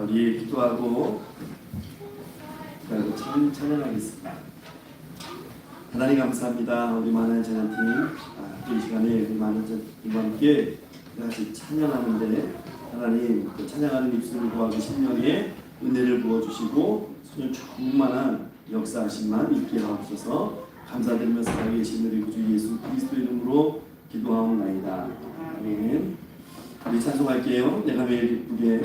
우리 기도하고 그리고 찬양하겠습니다. 하나님 감사합니다. 우리 많은 찬양팀 또 이 시간에 우리 많은 찬양팀과 함께 다시 찬양하는데 하나님 그 찬양하는 입술을 구하고 심령에 은혜를 부어주시고 소년 충만한 역사하심만 있게 하옵소서. 감사드리며 살아계신 우리 주 예수 그리스도 이름으로 기도하옵나이다. 아멘. 우리 찬송할게요. 내가 매일 기쁘게.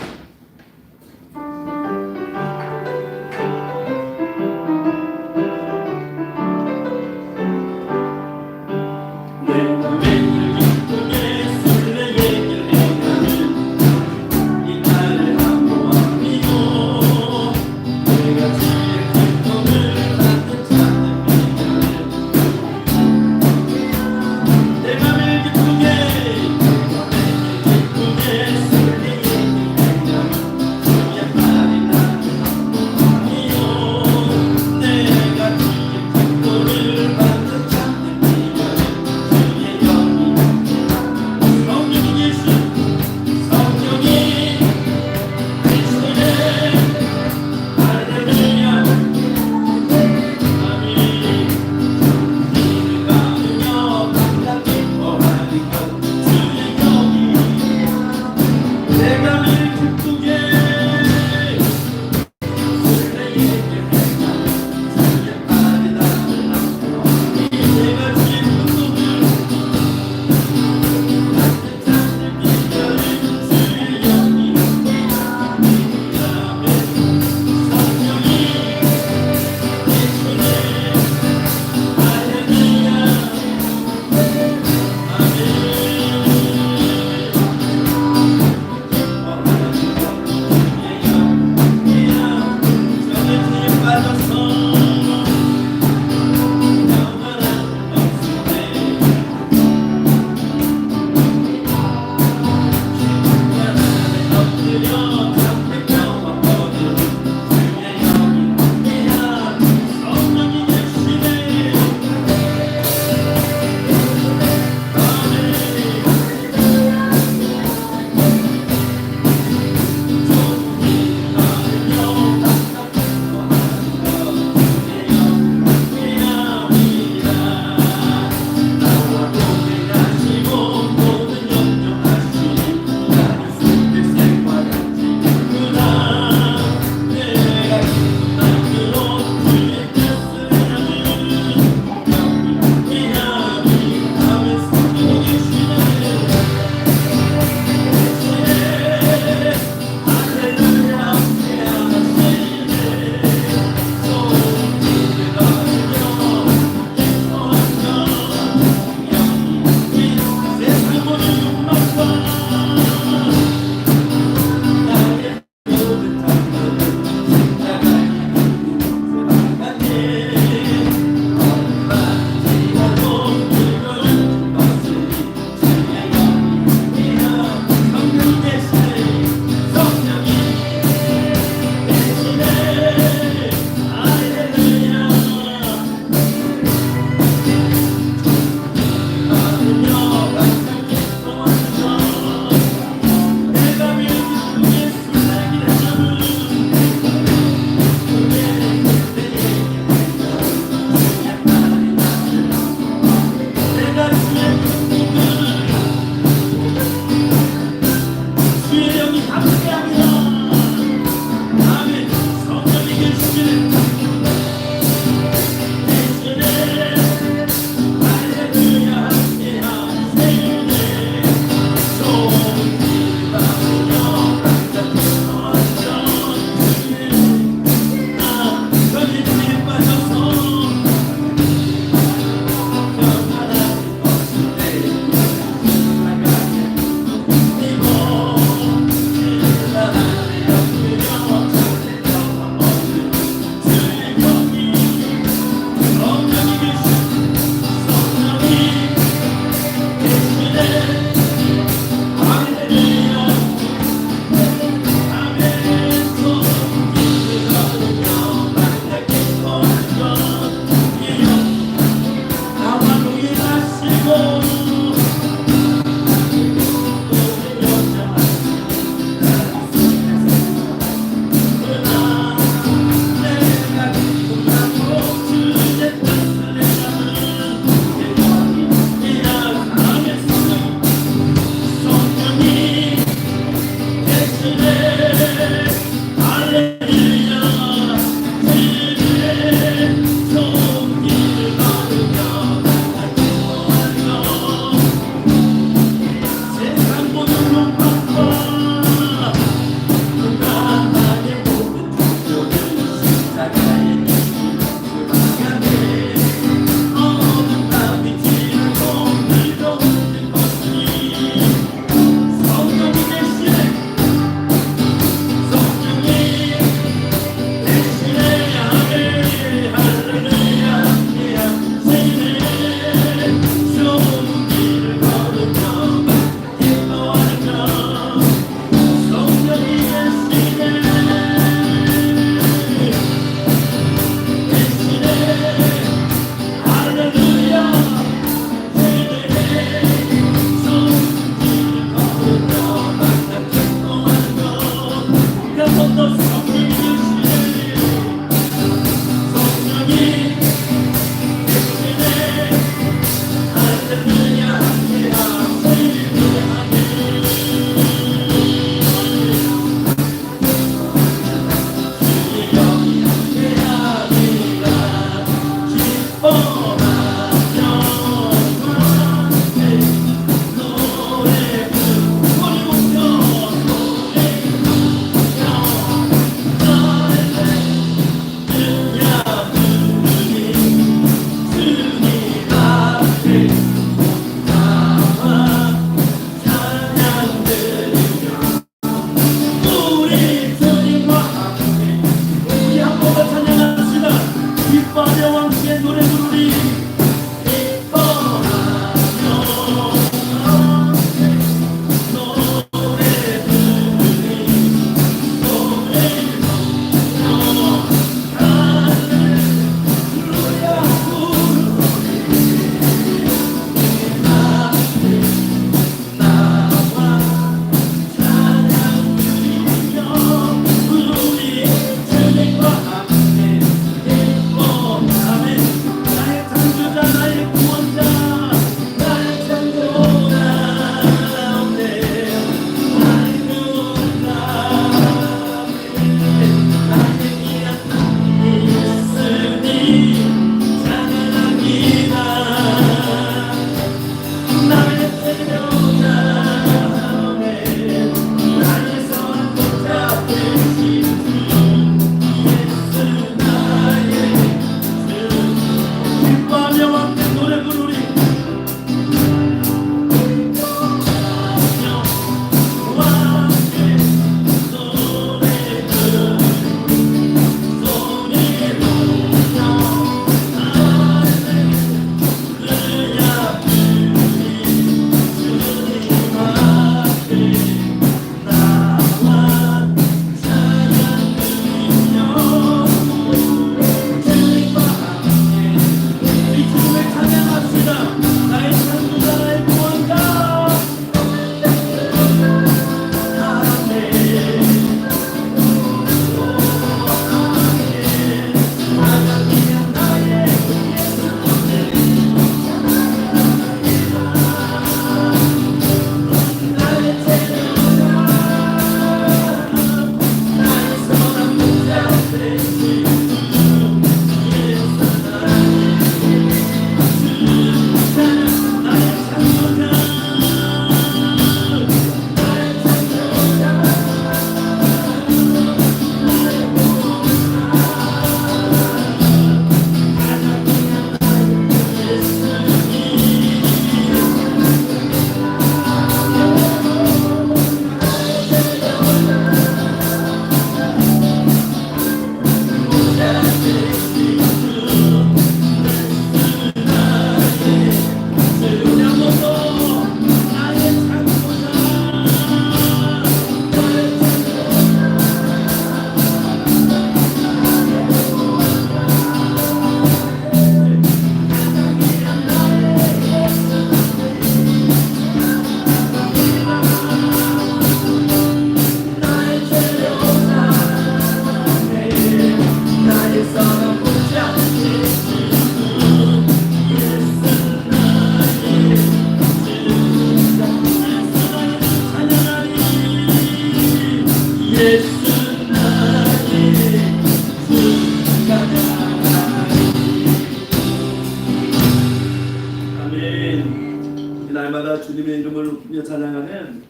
날마다 주님의 이름을 높이며 찬양하는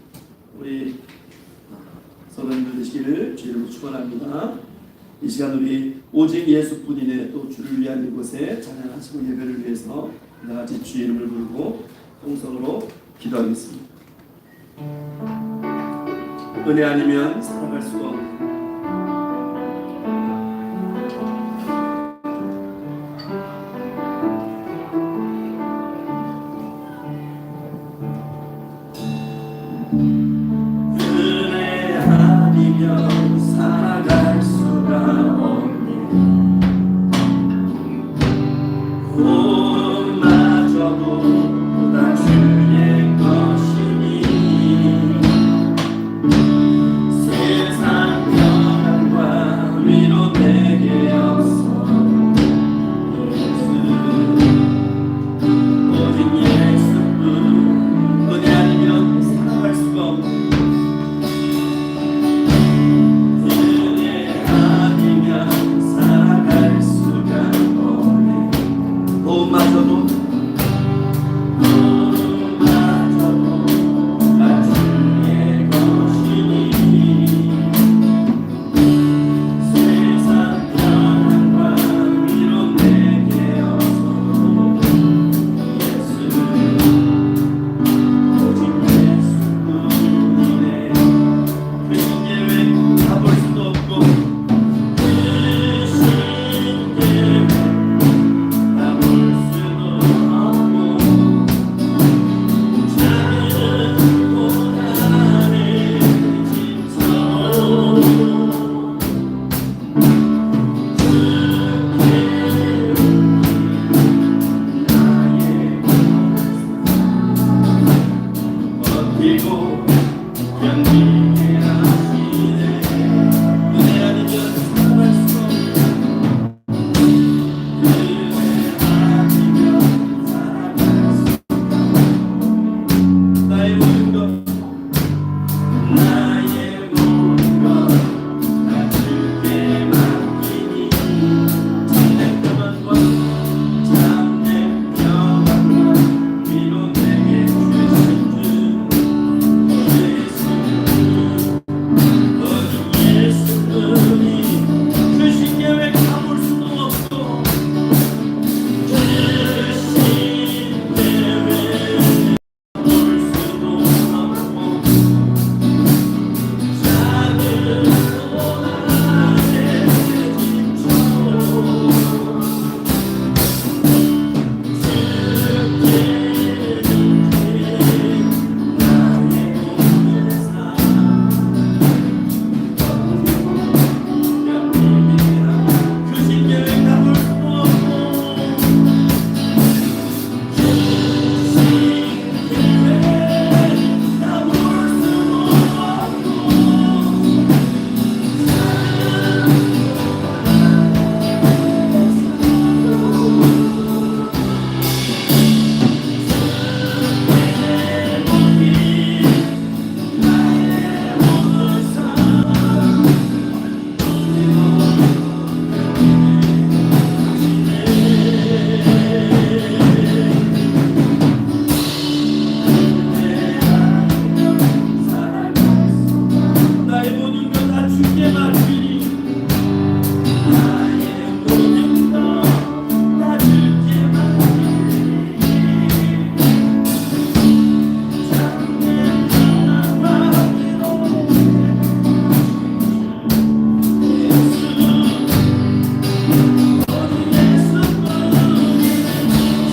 우리 성도님들 되시기를 주 이름으로 축원합니다. 이 시간 우리 오직 예수뿐이네 또 주를 위한 이곳에 찬양하시고 예배를 위해서 다같이 주의 이름을 부르고 통성으로 기도하겠습니다. 은혜 아니면 살아갈 수가 없는 은혜 아니면 살아갈 수가 없네. 구원마저도 다 주의 것이니 세상 평안과 위로 내게 없어. 예수 오직 예수뿐. 은혜 아니면 살아갈 수가 없네. 은혜 아니면 살아갈 수가 없네. 구원마저도 다 주의 것이니 세상 평안과 위로 내게 없어. 예수 오직 예수뿐이네. 그 신계획 가볼 수도 없고 그 신계획 가볼 수도 없고 작은 고난의 짐처럼 버티고 견디게 하시네. 은혜 아니면 살아갈 수 없네. 은혜 아니면 살아갈 수 없네. 나의 모든 것 나의 모든 것 다 주께 맡기니 참된 평안과 참된 평안과 위로 내게 주신 주 예수 오직 예수뿐이 그 신계획 가볼 수도 없고 그 신계획 가볼 수도 없고 작은 고난의 짐처럼 그 신계획 가볼 수도 없고 나의 모든 것 다 주께 맡기니 나의 모든 것 다 주께 맡기니 참된 평안과 위로 예수 오직 예수뿐이네.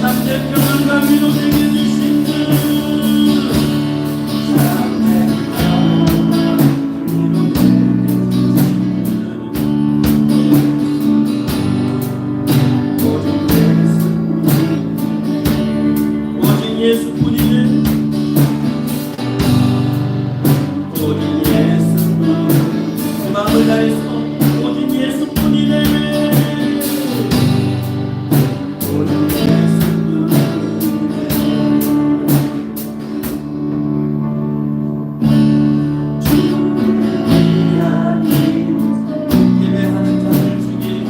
참된 평안과 위로 내게 주신 주 참된 평안과 위로 내게 오직 예수뿐이네. 오직 예수뿐. 그 마음을 다해서 오직 예수뿐이네. 오직 예수뿐이네. 주를 위한 예배하는 자들 중에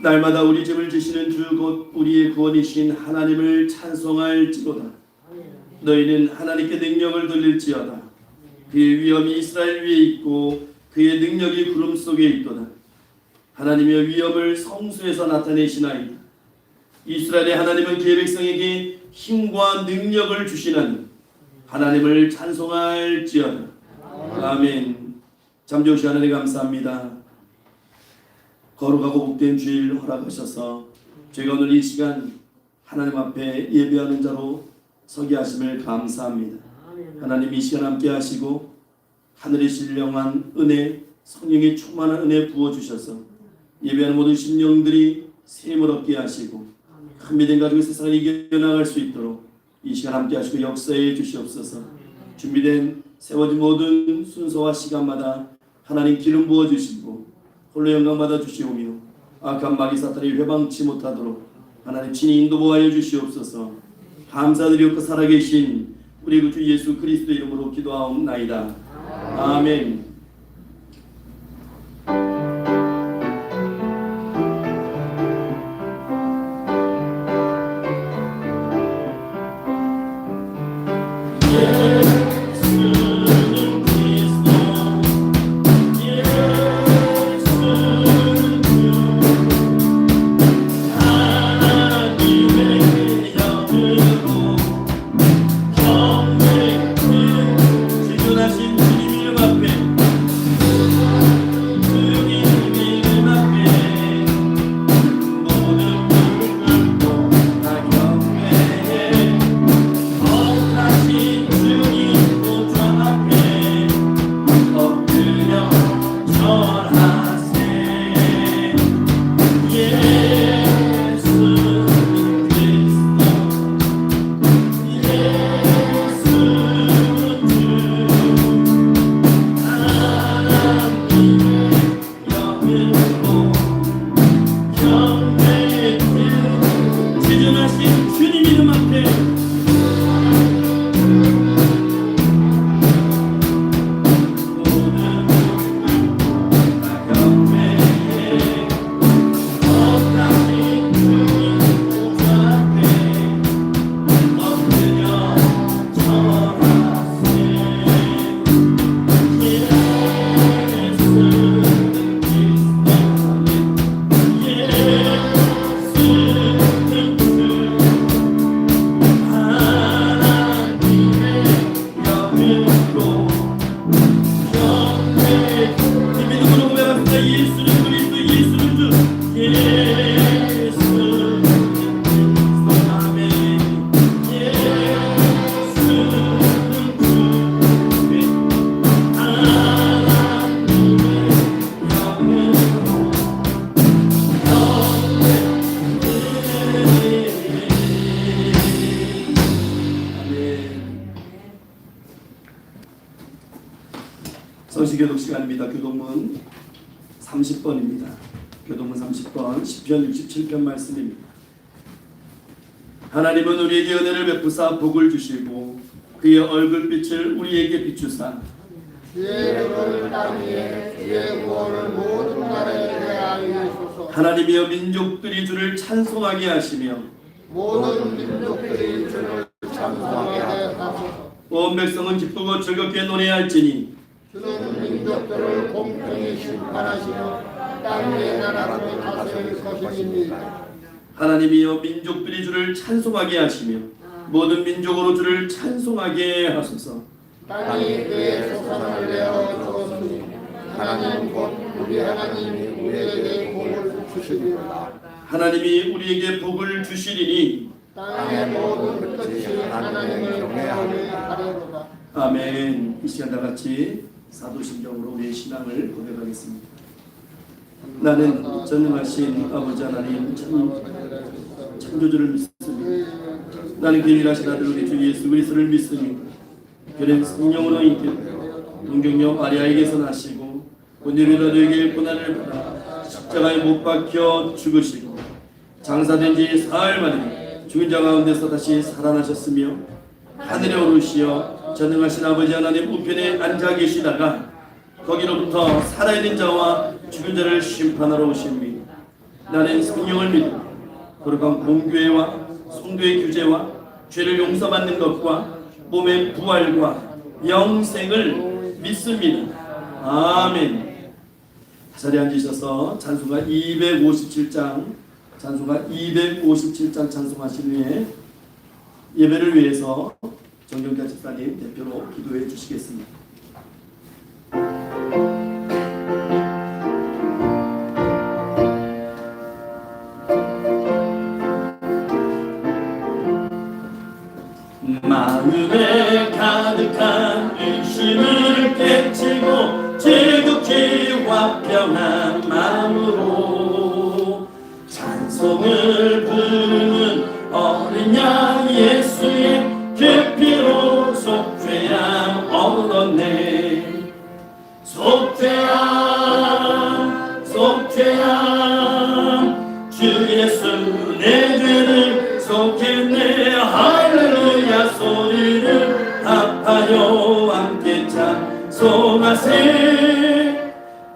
날마다 우리 집을 지시는 주 곧 우리의 구원이신 하나님을 찬송할지로다. 너희는 하나님께 능력을 돌릴지어다. 그의 위엄이 이스라엘 위에 있고 그의 능력이 구름 속에 있도다. 하나님의 위엄을 성수에서 나타내시나이다. 이스라엘의 하나님은 그의 백성에게 힘과 능력을 주시나니 하나님을 찬송할지어다. 아멘. 잠조시 하나님 감사합니다. 거룩하고 복된 주일 허락하셔서 저희가 오늘 이 시간 하나님 앞에 예배하는 자로 서게 하심을 감사합니다. 하나님 이 시간 함께 하시고 하늘의 신령한 은혜, 성령의 충만한 은혜 부어주셔서 예배하는 모든 심령들이 샘을 얻게 하시고 큰 믿음 가지고 세상을 이겨나갈 수 있도록 이 시간 함께 하시고 역사해 주시옵소서. 준비된 세워진 모든 순서와 시간마다 하나님 기름 부어주시고 홀로 영광 받아 주시오며 악한 마귀 사탄이 회방치 못하도록 하나님 친히 인도보하여 주시옵소서. 감사드리옵고 살아계신 우리 구주 예수 그리스도 이름으로 기도하옵나이다. 아멘. 성시교독 시간입니다. 교독문 30번입니다. 교독문 30번 10편 67편 말씀입니다. 하나님은 우리에게 은혜를 베푸사 복을 주시고 그의 얼굴빛을 우리에게 비추사 그의 얼굴을 땅 위에 그의 구원을 모든 나라에 대하여 하소서. 하나님이여 민족들이 주를 찬송하게 하시며 모든 민족들이 주를 찬송하게 하소서. 온 백성은 기쁘고 즐겁게 노래할지니 주는 민족들을 공평히 심판하시며 땅 위의 나라를 다스릴 것입니다. 하나님이여 민족들이 주를 찬송하게 하시며 모든 민족으로 주를 찬송하게 하소서. 땅이 그의 소산을 내어 주었으니 하나님 곧 우리 하나님이 우리에게 복을 주시리로다. 하나님이 우리에게 복을 주시리니 땅의 모든 끝이 하나님을 경외하리로다. 아멘. 이 시간 다 같이 사도신경으로 우리의 신앙을 고백하겠습니다. 나는 전능하신 아버지 하나님 창조주를 믿습니다. 나는 그 일하신 아들 우리 주 예수 그리스도를 믿습니다. 그는 성령으로 잉태되어 동정녀 마리아에게서 나시고 본디비라 너에게 고난을 받아 십자가에 못 박혀 죽으시고 장사된 지 사흘 만에 죽은 자 가운데서 다시 살아나셨으며 하늘에 오르시어 전능하신 아버지 하나님 우편에 앉아 계시다가 거기로부터 살아있는 자와 죽은 자를 심판하러 오십니다. 나는 성령을 믿음 거룩한 공교회와 성도의 규제와 죄를 용서받는 것과 몸의 부활과 영생을 믿습니다. 아멘. 자리에 앉으셔서 찬송가 257장 찬송하신 후에 예배를 위해서 정경자 집사님 대표로 기도해 주시겠습니다. 마음에 가득한 의심을 깨치고 지극히 화평한 마음으로 찬송을 부르는 어린 양 예수의 그 피로 속죄함 얻었네. 속죄함 주 예수 내 죄를 속했네. 할렐루야 소리를 합하여 함께 찬송하세.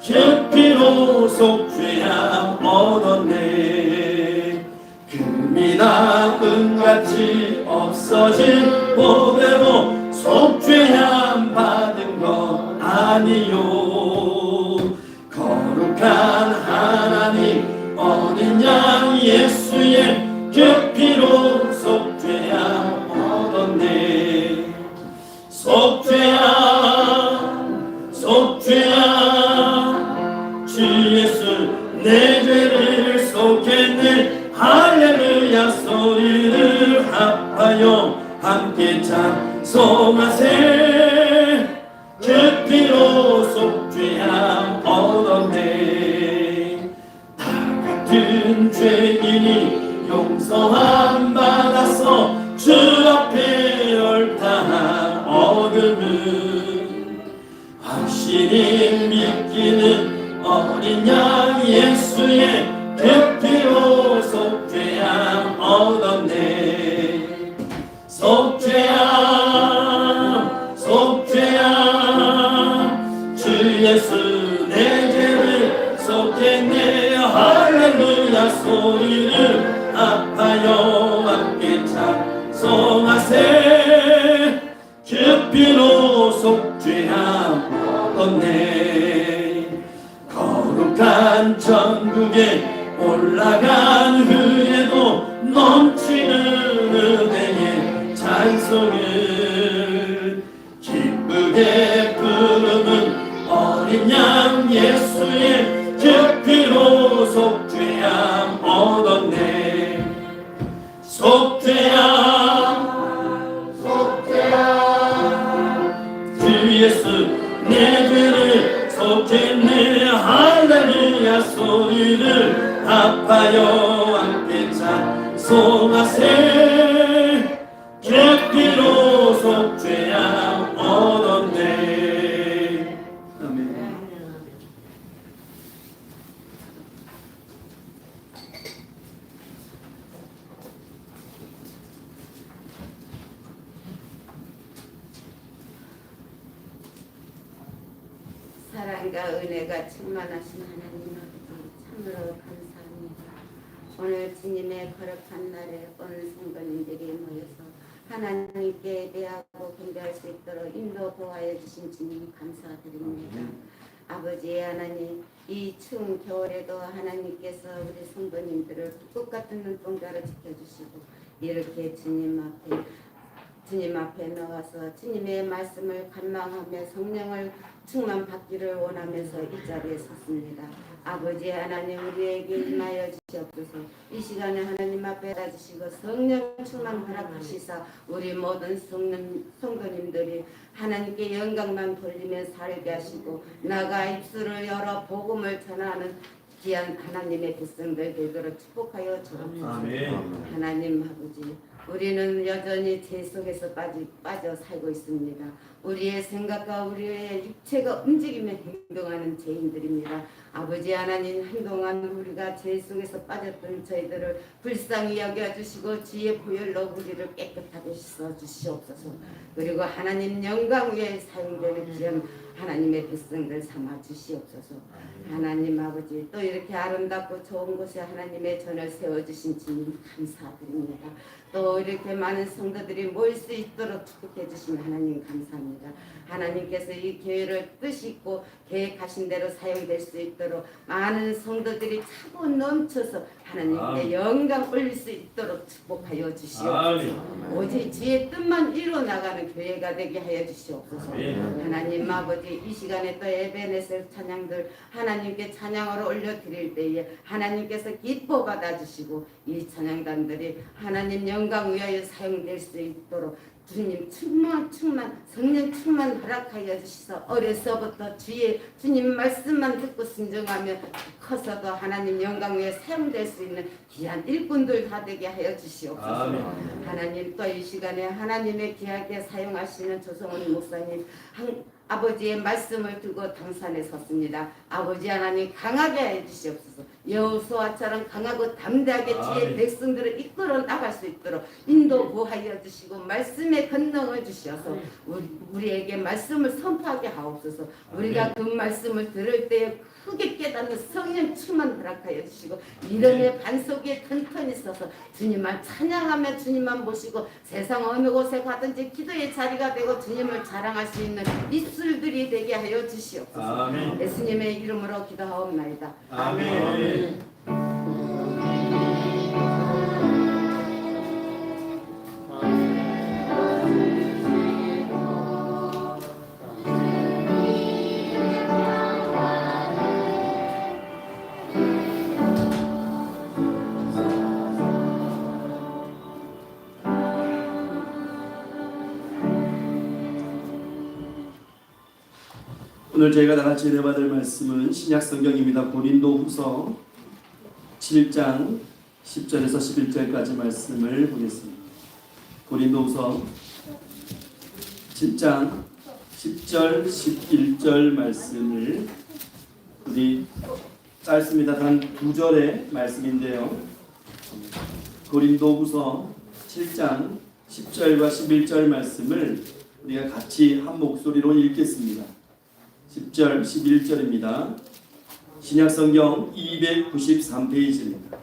그 피로 속죄함 얻었네. 금이나 은같이 없어진 보배로 속죄함 받은 것 아니요. 거룩한 하나님 어린 양 예수의 그 피로 속죄함 얻었네. 속죄함 주 예수 내 죄를 속했네. 할렐루야 소리를 합하여 함께 찬송하세. 그 피로 속죄함 얻었네. 다 같은 죄인이 용서함 받아서 주 앞에 옳다함 얻음은 확신이 믿기는 어린 양 예수의 그 피로 속죄함 얻었네. 속죄함 주 예수 내 죄를 속했네. 할렐루야 소리를 합하여 함께 찬송하세. 그 피로 속죄함 얻었네. 거룩한 천국에 올라간 후에도 넘치는 은혜의 찬송을 기쁘게 부르는 어린 양 예수의 그 피로 속죄함 얻었네. 속죄함 주 예수 내 죄를 속했네. 할렐루야 소리를 합하여 함께 찬송하세. 그 피로 속죄함 얻었네. 아멘. 사랑과 은혜가 충만하신 하나님 아버지 참으로 감사합니다. 오늘 주님의 거룩한 날에 온 성도님들이 모여서 하나님께 예배하고 경배할 수 있도록 인도 도와해 주신 주님 감사드립니다. 아버지 하나님, 이 추운 겨울에도 하나님께서 우리 성도님들을 북극 같은 눈동자로 지켜주시고 이렇게 주님 앞에 나와서 주님의 말씀을 간망하며 성령을 충만 받기를 원하면서 이 자리에 섰습니다. 아버지 하나님, 우리에게 임하여 주시옵소서. 이 시간에 하나님 앞에 가주시고 성령 충만 허락하시사 우리 모든 성도님들이 하나님께 영광만 돌리며 살게 하시고 나가 입술을 열어 복음을 전하는 귀한 하나님의 백성들 되도록 축복하여 주옵소서. 하나님 아버지, 우리는 여전히 죄 속에서 빠져 살고 있습니다. 우리의 생각과 우리의 육체가 움직이며 행동하는 죄인들입니다. 아버지 하나님, 한동안 우리가 죄 속에서 빠졌던 저희들을 불쌍히 여겨주시고 주의 보혈로 우리를 깨끗하게 씻어주시옵소서. 그리고 하나님 영광 위에 사용되는 귀한 하나님의 백성들 삼아 주시옵소서. 하나님 아버지, 또 이렇게 아름답고 좋은 곳에 하나님의 전을 세워주신 주님 감사드립니다. 또 이렇게 많은 성도들이 모일 수 있도록 축복해 주신 하나님 감사합니다. 하나님께서 이 교회를 뜻 있고 계획하신 대로 사용될 수 있도록 많은 성도들이 차고 넘쳐서 하나님께 영광 올릴 수 있도록 축복하여 주시옵소서. 오직 주의 뜻만 이루어 나가는 교회가 되게 하여 주시옵소서. 하나님 아버지, 이 시간에 또 에베네셀 찬양들 하나님께 찬양으로 올려드릴 때에 하나님께서 기뻐 받아주시고 이 찬양단들이 하나님 영광 위하여 사용될 수 있도록 주님 충만 성령 충만 허락하여 주시서 어려서부터 주님 말씀만 듣고 순종하며 커서도 하나님 영광 위에 사용될 수 있는 귀한 일꾼들 다 되게 하여 주시옵소서. 하나님, 또 이 시간에 하나님의 귀하게 사용하시는 조성원 목사님 아버지의 말씀을 두고 당산에 섰습니다. 아버지 하나님 강하게 해주시옵소서. 여호수아처럼 강하고 담대하게 주의 백성들을 이끌어 나갈 수 있도록 인도구하여 주시고 말씀의 권능을 주셔서 우리에게 말씀을 선포하게 하옵소서. 우리가 그 말씀을 들을 때에 크게 깨닫는 성령 충만 허락하여 주시고 믿음의 반석에 튼튼히 서서 주님만 찬양하며 주님만 모시고 세상 어느 곳에 가든지 기도의 자리가 되고 주님을 자랑할 수 있는 입술들이 되게 하여 주시옵소서. 예수님의 이름으로 기도하옵나이다. 아멘. 오늘 저희가 다 같이 은혜받을 말씀은 신약 성경입니다. 고린도후서 7장 10절에서 11절까지 말씀을 보겠습니다. 고린도후서 7장 10절 11절 말씀을 우리 짧습니다. 단 2절의 말씀인데요. 고린도후서 7장 10절과 11절 말씀을 우리가 같이 한 목소리로 읽겠습니다. 10절, 11절입니다. 신약성경 293페이지입니다.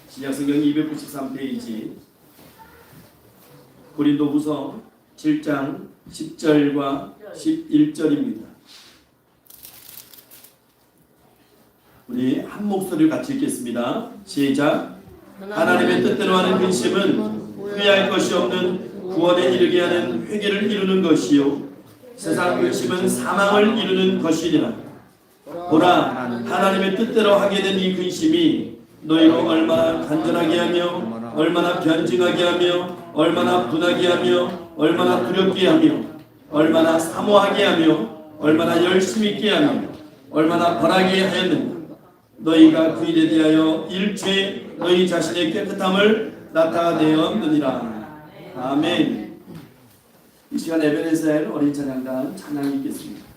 신약성경 293페이지 고린도후서 7장 10절과 11절입니다. 우리 한 목소리로 같이 읽겠습니다. 시작. 하나님의 뜻대로 하는 근심은 후회할 것이 없는 구원에 이르게 하는 회개를 이루는 것이요 세상 근심은 사망을 이루는 것이니라. 보라, 하나님의 뜻대로 하게 된 이 근심이 너희로 얼마나 간절하게 하며 얼마나 변증하게 하며 얼마나 분하게 하며 얼마나 두렵게 하며 얼마나 사모하게 하며 얼마나 열심히 있게 하며 얼마나 바라게 하였느냐. 너희가 그 일에 대하여 일체 너희 자신의 깨끗함을 나타내었느니라. 아멘. 이 시간 에베네셀 어린 찬양단 찬양 읽겠습니다.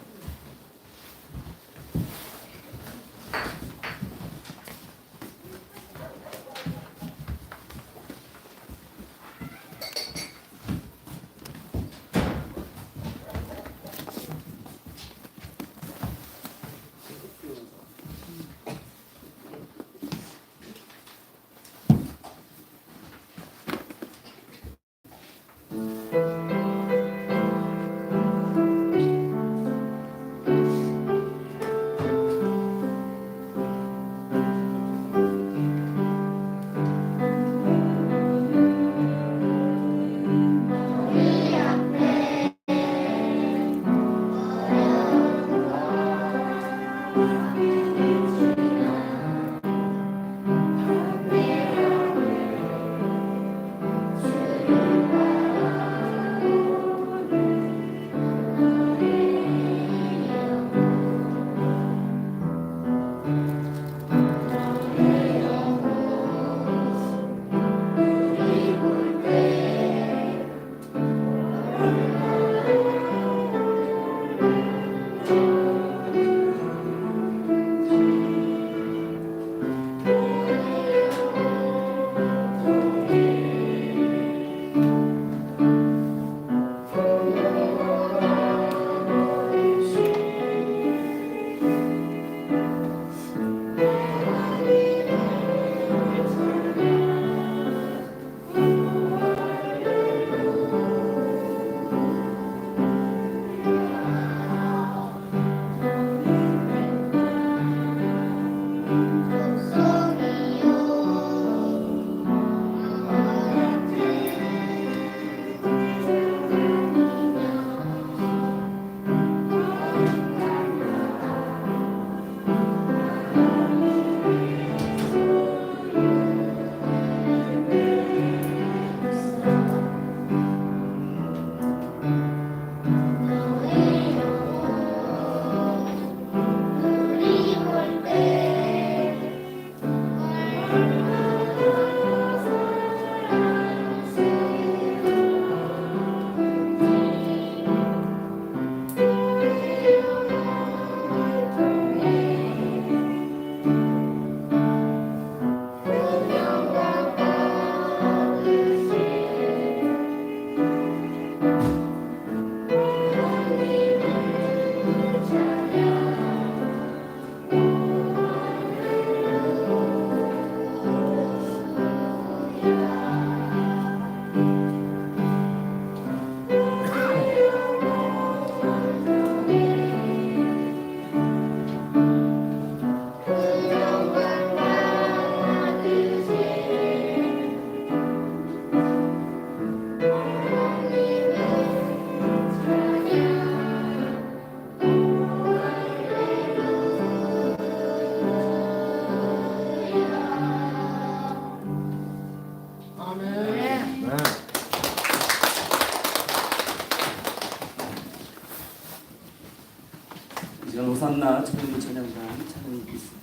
시간 호산나 주님의 찬양단 찬양이 있습니다.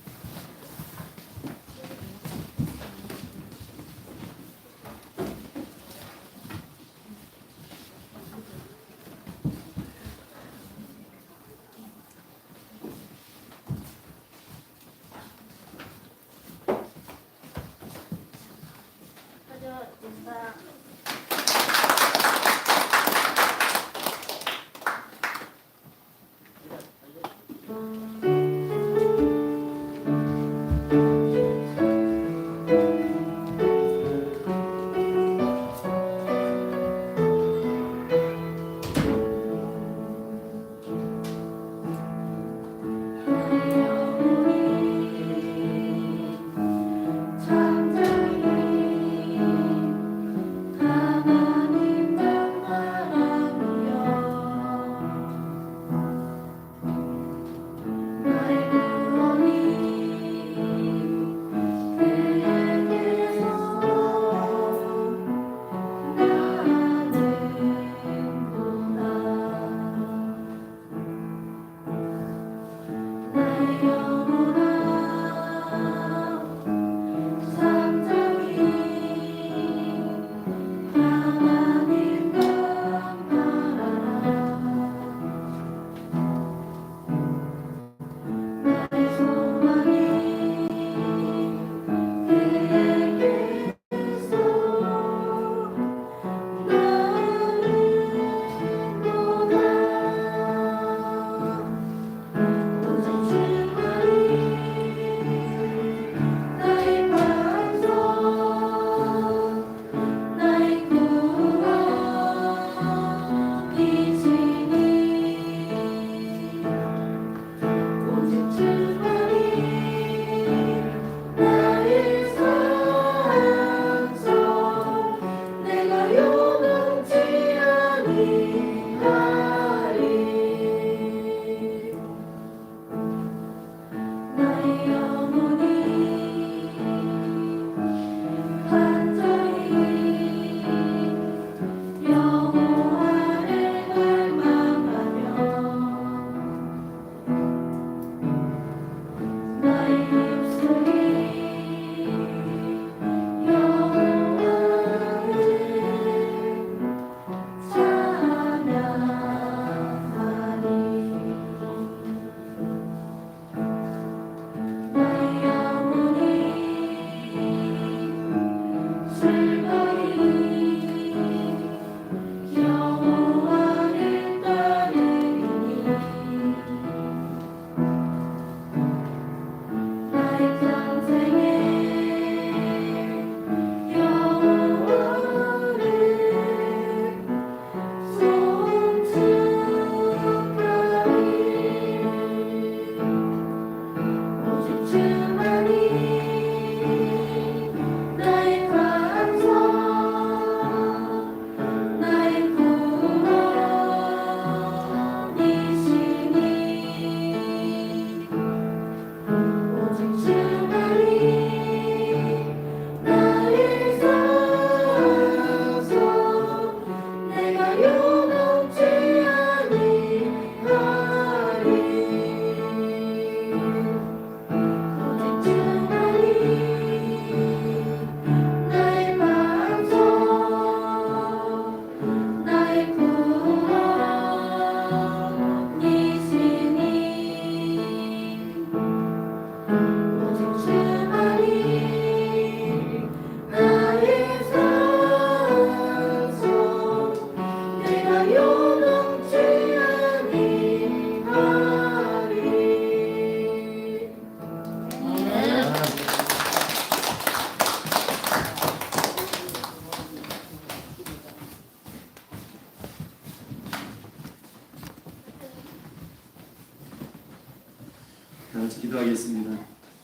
다 같이 기도하겠습니다.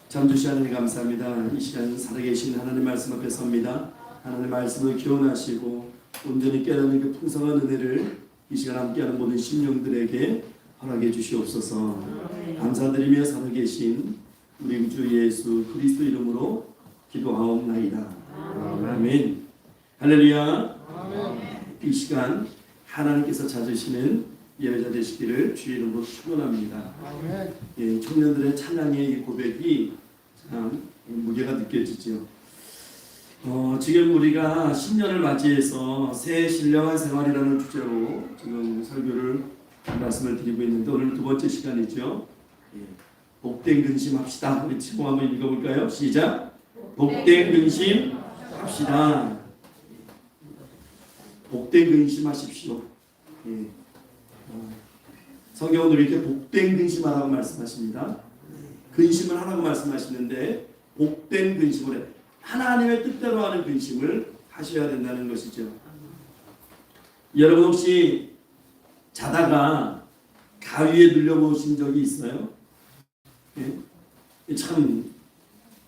참 주시 하나님 감사합니다. 이 시간 살아계신 하나님 말씀 앞에 섭니다. 하나님 말씀을 기원하시고 온전히 깨닫는 그 풍성한 은혜를 이 시간 함께하는 모든 심령들에게 허락해 주시옵소서. 감사드리며 살아계신 우리 주 예수 그리스도 이름으로 기도하옵나이다. 아멘. 할렐루야. 이 시간 하나님께서 찾으시는 예배자 되시기를 주의 이름으로 축원합니다. 아멘. 예, 청년들의 찬양의 이 고백이 참 무게가 느껴지죠. 지금 우리가 신년을 맞이해서 새 신령한 생활이라는 주제로 지금 설교를 말씀을 드리고 있는데 오늘 두 번째 시간이죠. 예, 복된 근심합시다. 우리 지금 한번 읽어볼까요? 시작. 복된 근심합시다. 복된 근심하십시오. 예. 성경은 이렇게 복된 근심하라고 말씀하십니다. 근심을 하라고 말씀하시는데 복된 근심을 해. 하나님의 뜻대로 하는 근심을 하셔야 된다는 것이죠. 여러분 혹시 자다가 가위에 눌려보신 적이 있어요? 예? 참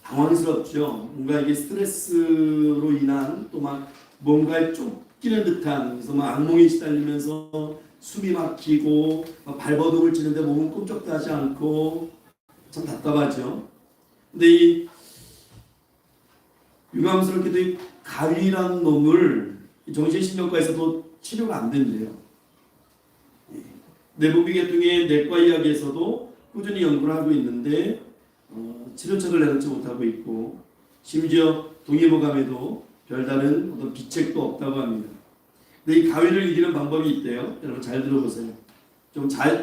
당황스럽죠. 뭔가 이게 스트레스로 인한 또 막 뭔가에 쫓기는 듯한, 그래서 막 악몽에 시달리면서 숨이 막히고 막 발버둥을 치는데 몸은 꼼짝도 하지 않고 참 답답하죠. 근데 이 유감스럽게도 이 가위라는 놈을 정신신경과에서도 치료가 안 된대요. 내부비계통의 내과 이야기에서도 꾸준히 연구를 하고 있는데 치료책을 내놓지 못하고 있고 심지어 동의보감에도 별다른 어떤 비책도 없다고 합니다. 근데 이 가위를 이기는 방법이 있대요. 여러분 잘 들어보세요.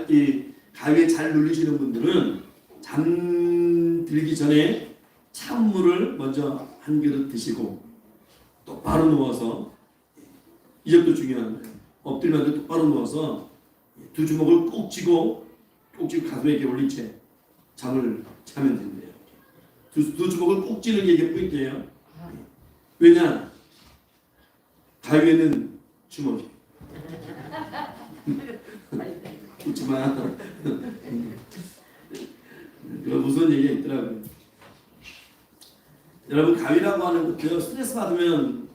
이 가위에 잘 눌리시는 분들은 잠들기 전에 찬물을 먼저 한 그릇 드시고 똑바로 누워서, 이 점도 중요한 거예요. 엎드리면 똑바로 누워서 두 주먹을 꼭 쥐고 가슴에 이렇게 올린 채 잠을 자면 된대요. 두 주먹을 꼭 쥐는 게 이게 포인트예요. 왜냐? 가위에는 주먹이. 웃지 마. 무슨 얘기가 있더라고요. 여러분 가위라고 하는 것도요, 스트레스 받으면,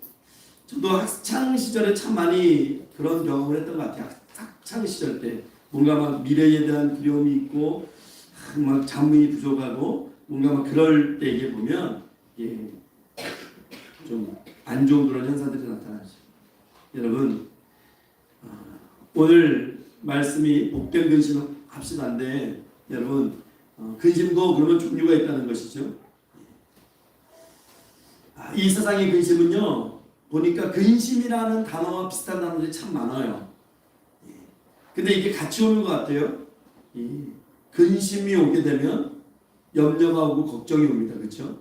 저도 학창 시절에 참 많이 그런 경험을 했던 것 같아요. 학창 시절 때 뭔가 막 미래에 대한 두려움이 있고 막 잠이 부족하고 뭔가 막 그럴 때 이게 보면 좀 안 좋은 그런 현상들이 나타나죠. 여러분 오늘 말씀이 복된 근심 합시다인데 여러분 근심도 그러면 종류가 있다는 것이죠. 이 세상의 근심은요, 보니까 근심이라는 단어와 비슷한 단어들이 참 많아요. 근데 이게 같이 오는 것 같아요. 근심이 오게 되면 염려가 오고 걱정이 옵니다. 그렇죠?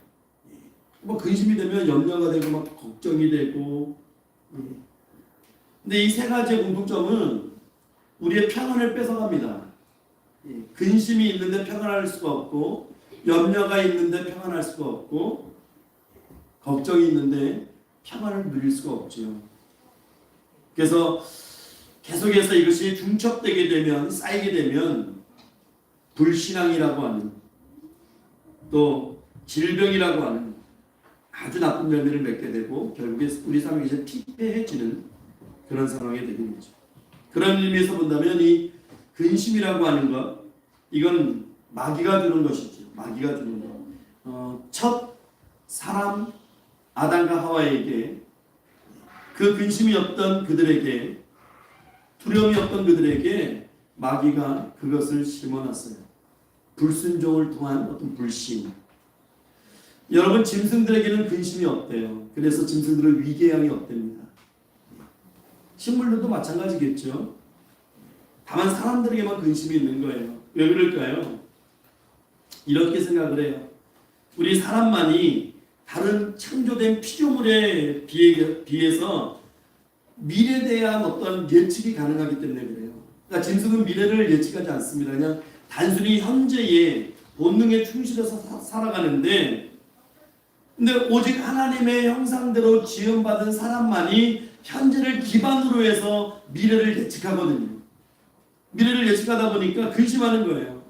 뭐 근심이 되면 염려가 되고 막 걱정이 되고. 근데 이 세 가지의 공통점은 우리의 평안을 뺏어갑니다. 근심이 있는데 평안할 수가 없고, 염려가 있는데 평안할 수가 없고, 걱정이 있는데 평안을 누릴 수가 없죠. 그래서 계속해서 이것이 중첩되게 되면, 쌓이게 되면 불신앙이라고 하는, 또 질병이라고 하는 아주 나쁜 열매를 맺게 되고 결국에 우리 삶이 이제 피폐해지는 그런 상황이 되는 거죠. 그런 의미에서 본다면 이 근심이라고 하는 것, 이건 마귀가 주는 것이죠. 마귀가 주는 것. 첫 사람 아담과 하와에게 그 근심이 없던 그들에게, 두려움이 없던 그들에게 마귀가 그것을 심어놨어요. 불순종을 통한 어떤 불신. 여러분 짐승들에게는 근심이 없대요. 그래서 짐승들은 위궤양이 없답니다. 식물들도 마찬가지겠죠. 다만 사람들에게만 근심이 있는 거예요. 왜 그럴까요? 이렇게 생각을 해요. 우리 사람만이 다른 창조된 피조물에 비해서 미래에 대한 어떤 예측이 가능하기 때문에 그래요. 그러니까 짐승은 미래를 예측하지 않습니다. 그냥 단순히 현재의 본능에 충실해서 살아가는데, 근데 오직 하나님의 형상대로 지음받은 사람만이 현재를 기반으로 해서 미래를 예측하거든요. 미래를 예측하다 보니까 근심하는 거예요.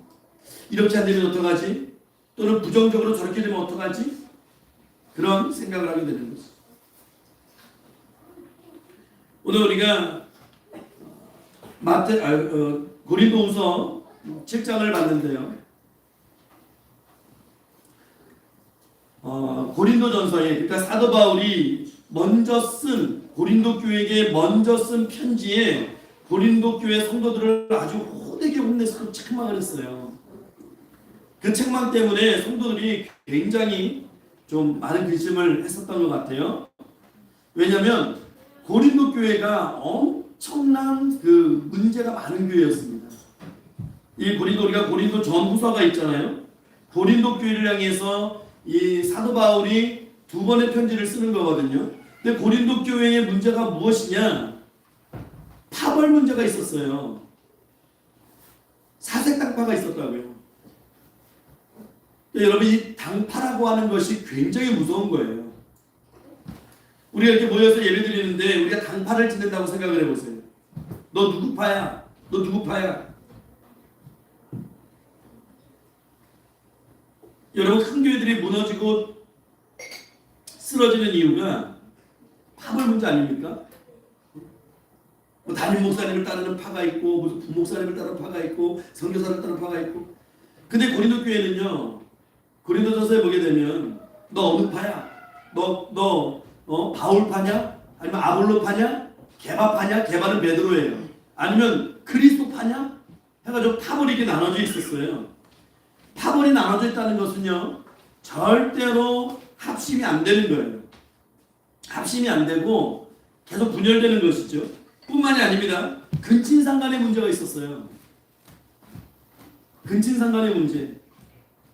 이렇게 안 되면 어떡하지? 또는 부정적으로 저렇게 되면 어떡하지? 그런 생각을 하게 되는 거죠. 오늘 우리가 고린도후서 7장을 봤는데요. 고린도전서에, 그러니까 사도 바울이 먼저 쓴, 고린도 교회에게 먼저 쓴 편지에 고린도 교회 성도들을 아주 호되게 혼내서 책망을 했어요. 그 책망 때문에 성도들이 굉장히 좀 많은 근심을 했었던 것 같아요. 왜냐하면 고린도 교회가 엄청난 그 문제가 많은 교회였습니다. 이 고린도, 우리가 고린도 전후서가 있잖아요. 고린도 교회를 향해서 이 사도 바울이 2번의 편지를 쓰는 거거든요. 근데 고린도 교회의 문제가 무엇이냐? 파벌 문제가 있었어요. 사색 당파가 있었다고요. 여러분, 이 당파라고 하는 것이 굉장히 무서운 거예요. 우리가 이렇게 모여서 예배 드리는데 우리가 당파를 지낸다고 생각을 해보세요. 너 누구 파야? 너 누구 파야? 여러분, 큰 교회들이 무너지고 쓰러지는 이유가 파벌 문제 아닙니까? 뭐 담임 목사님을 따르는 파가 있고, 무슨 부목사님을 따르는 파가 있고, 선교사를 따르는 파가 있고. 근데 고린도 교회는요, 고린도전서에 보게 되면 너 어느 파야? 너 바울 파냐? 아니면 아볼로 파냐? 게바 파냐? 게바는 베드로예요. 아니면 그리스도 파냐? 해가지고 파벌이 이렇게 나눠져 있었어요. 파벌이 나눠져 있다는 것은요, 절대로 합심이 안 되는 거예요. 합심이 안 되고 계속 분열되는 것이죠. 뿐만이 아닙니다. 근친상간의 문제가 있었어요. 근친상간의 문제,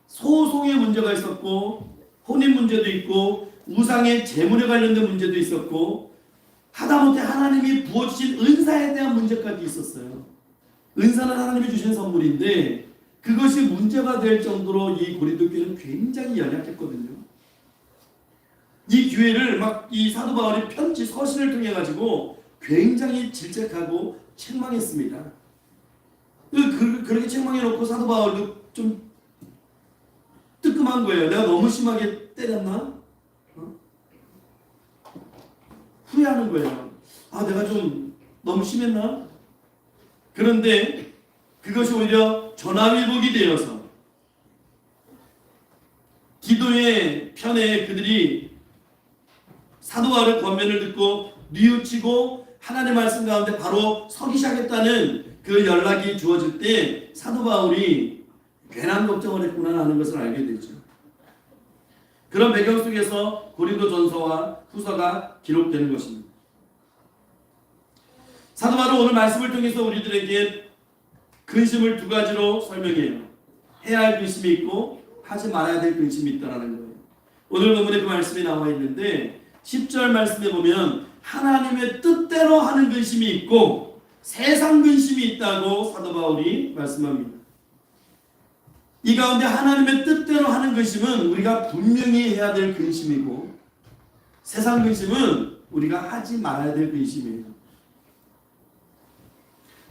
소송의 문제가 있었고, 혼인 문제도 있고, 우상의 재물에 관련된 문제도 있었고, 하다못해 하나님이 부어주신 은사에 대한 문제까지 있었어요. 은사는 하나님이 주신 선물인데 그것이 문제가 될 정도로 이 고린도 교회는 굉장히 연약했거든요. 이 교회를 막 이 사도 바울이 편지 서신을 통해 가지고 굉장히 질책하고 책망했습니다. 그렇게 책망해 놓고 사도 바울도 좀 뜨끔한 거예요. 내가 너무 심하게 때렸나? 후회하는 거예요. 아, 내가 좀 너무 심했나? 그런데 그것이 오히려 전화위복이 되어서 기도의 편에 그들이 사도 바울의 권면을 듣고 뉘우치고 하나님의 말씀 가운데 바로 서기 시작했다는 그 연락이 주어질 때 사도 바울이 괜한 걱정을 했구나 하는 것을 알게 되죠. 그런 배경 속에서 고린도 전서와 후서가 기록되는 것입니다. 사도 바울은 오늘 말씀을 통해서 우리들에게 근심을 2가지로 설명해요. 해야 할 근심이 있고 하지 말아야 될 근심이 있다는 거예요. 오늘 본문에 그 말씀이 나와 있는데 10절 말씀에 보면 하나님의 뜻대로 하는 근심이 있고 세상 근심이 있다고 사도 바울이 말씀합니다. 이 가운데 하나님의 뜻대로 하는 근심은 우리가 분명히 해야 될 근심이고, 세상 근심은 우리가 하지 말아야 될 근심이에요.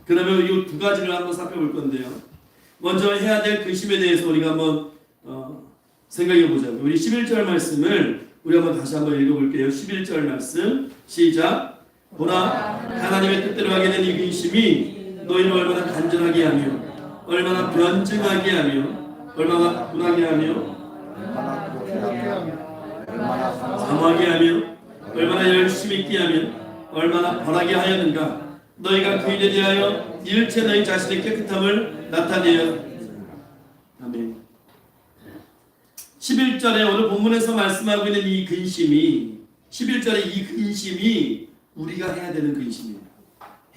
그러면 이 2가지를 한번 살펴볼 건데요. 먼저 해야 될 근심에 대해서 우리가 한번 생각해 보자고요. 우리 11절 말씀을 우리 한번 다시 한번 읽어볼게요. 11절 말씀 시작. 보라, 하나님의 뜻대로 하게 된 이 근심이 너희를 얼마나 간절하게 하며 얼마나 변증하게 하며 얼마나 분하게 하며 얼마나 그렇게 하며 얼마나 사모하게 하며 얼마나 열심히 있게 하며 얼마나 벌하게 하였는가. 너희가 그 일에 대하여 일체 너희 자신의 깨끗함을 나타내어. 아멘. 11절에 오늘 본문에서 말씀하고 있는 이 근심이, 11절에 이 근심이 우리가 해야 되는 근심입니다.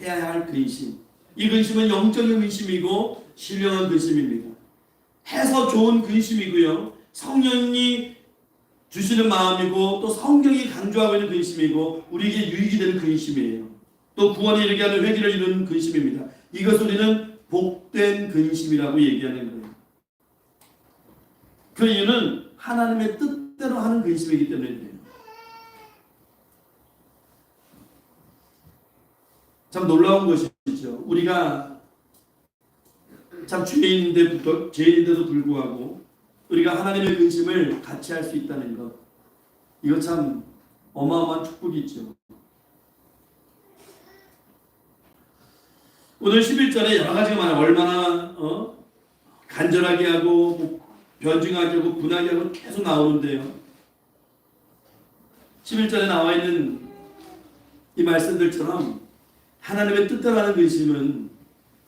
해야 할 근심. 이 근심은 영적인 근심이고 신령한 근심입니다. 해서 좋은 근심이고요. 성령이 주시는 마음이고 또 성경이 강조하고 있는 근심이고 우리에게 유익이 되는 근심이에요. 또 구원에 이르게 하는 회개를 이루는 근심입니다. 이것을 우리는 복된 근심이라고 얘기하는 거예요. 그 이유는 하나님의 뜻대로 하는 근심이기 때문에 참 놀라운 것이죠. 우리가 참 죄인인데도 불구하고 우리가 하나님의 근심을 같이 할 수 있다는 것, 이거 참 어마어마한 축복이죠. 오늘 11절에 여러 가지가 많아요. 얼마나 간절하게 하고 변증하게 하고 분하게 하고 계속 나오는데요. 11절에 나와 있는 이 말씀들처럼 하나님의 뜻대로 하는 근심은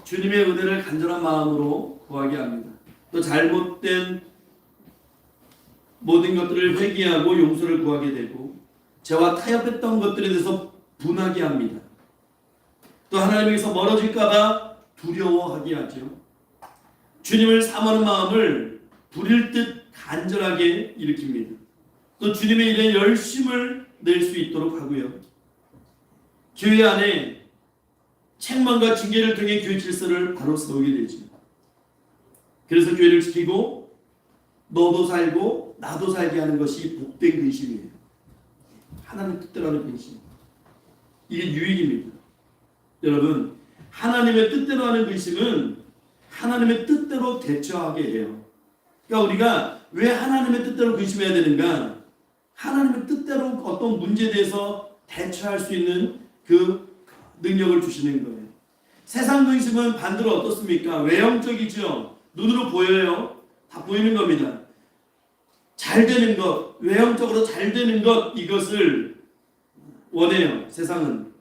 주님의 은혜를 간절한 마음으로 구하게 합니다. 또 잘못된 모든 것들을 회개하고 용서를 구하게 되고 죄와 타협했던 것들에 대해서 분하게 합니다. 또 하나님에게서 멀어질까봐 두려워하게 하죠. 주님을 사모하는 마음을 부릴 듯 간절하게 일으킵니다. 또 주님의 일에 열심을 낼 수 있도록 하고요. 교회 안에 책망과 징계를 통해 교회 질서를 바로 세우게 되죠. 그래서 교회를 지키고 너도 살고 나도 살게 하는 것이 복된 근심이에요. 하나님 뜻대로 하는 근심. 이게 유익입니다. 여러분, 하나님의 뜻대로 하는 근심은 하나님의 뜻대로 대처하게 해요. 그러니까 우리가 왜 하나님의 뜻대로 근심해야 되는가? 하나님의 뜻대로 어떤 문제에 대해서 대처할 수 있는 그 능력을 주시는 거예요. 세상 근심은 반대로 어떻습니까? 외형적이죠. 눈으로 보여요. 다 보이는 겁니다. 잘 되는 것, 외형적으로 잘 되는 것, 이것을 원해요. 세상은.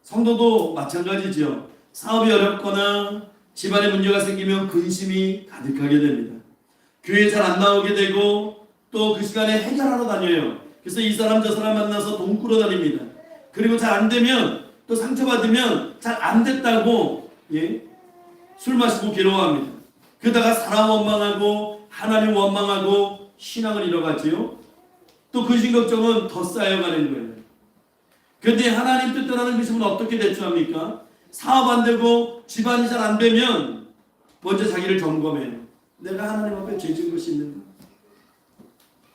성도도 마찬가지죠. 사업이 어렵거나 집안에 문제가 생기면 근심이 가득하게 됩니다. 교회 잘 안 나오게 되고 또 그 시간에 해결하러 다녀요. 그래서 이 사람 저 사람 만나서 돈 꾸러 다닙니다. 그리고 잘 안 되면 또 상처받으면 잘 안 됐다고 술 마시고 괴로워합니다. 그러다가 사람 원망하고 하나님 원망하고 신앙을 잃어가지요. 또 근심 걱정은 더 쌓여가는 거예요. 그런데 하나님 뜻대로 하는 근심은 어떻게 대처합니까? 사업 안 되고 집안이 잘 안 되면 먼저 자기를 점검해요. 내가 하나님 앞에 죄 지은 것이 있는가?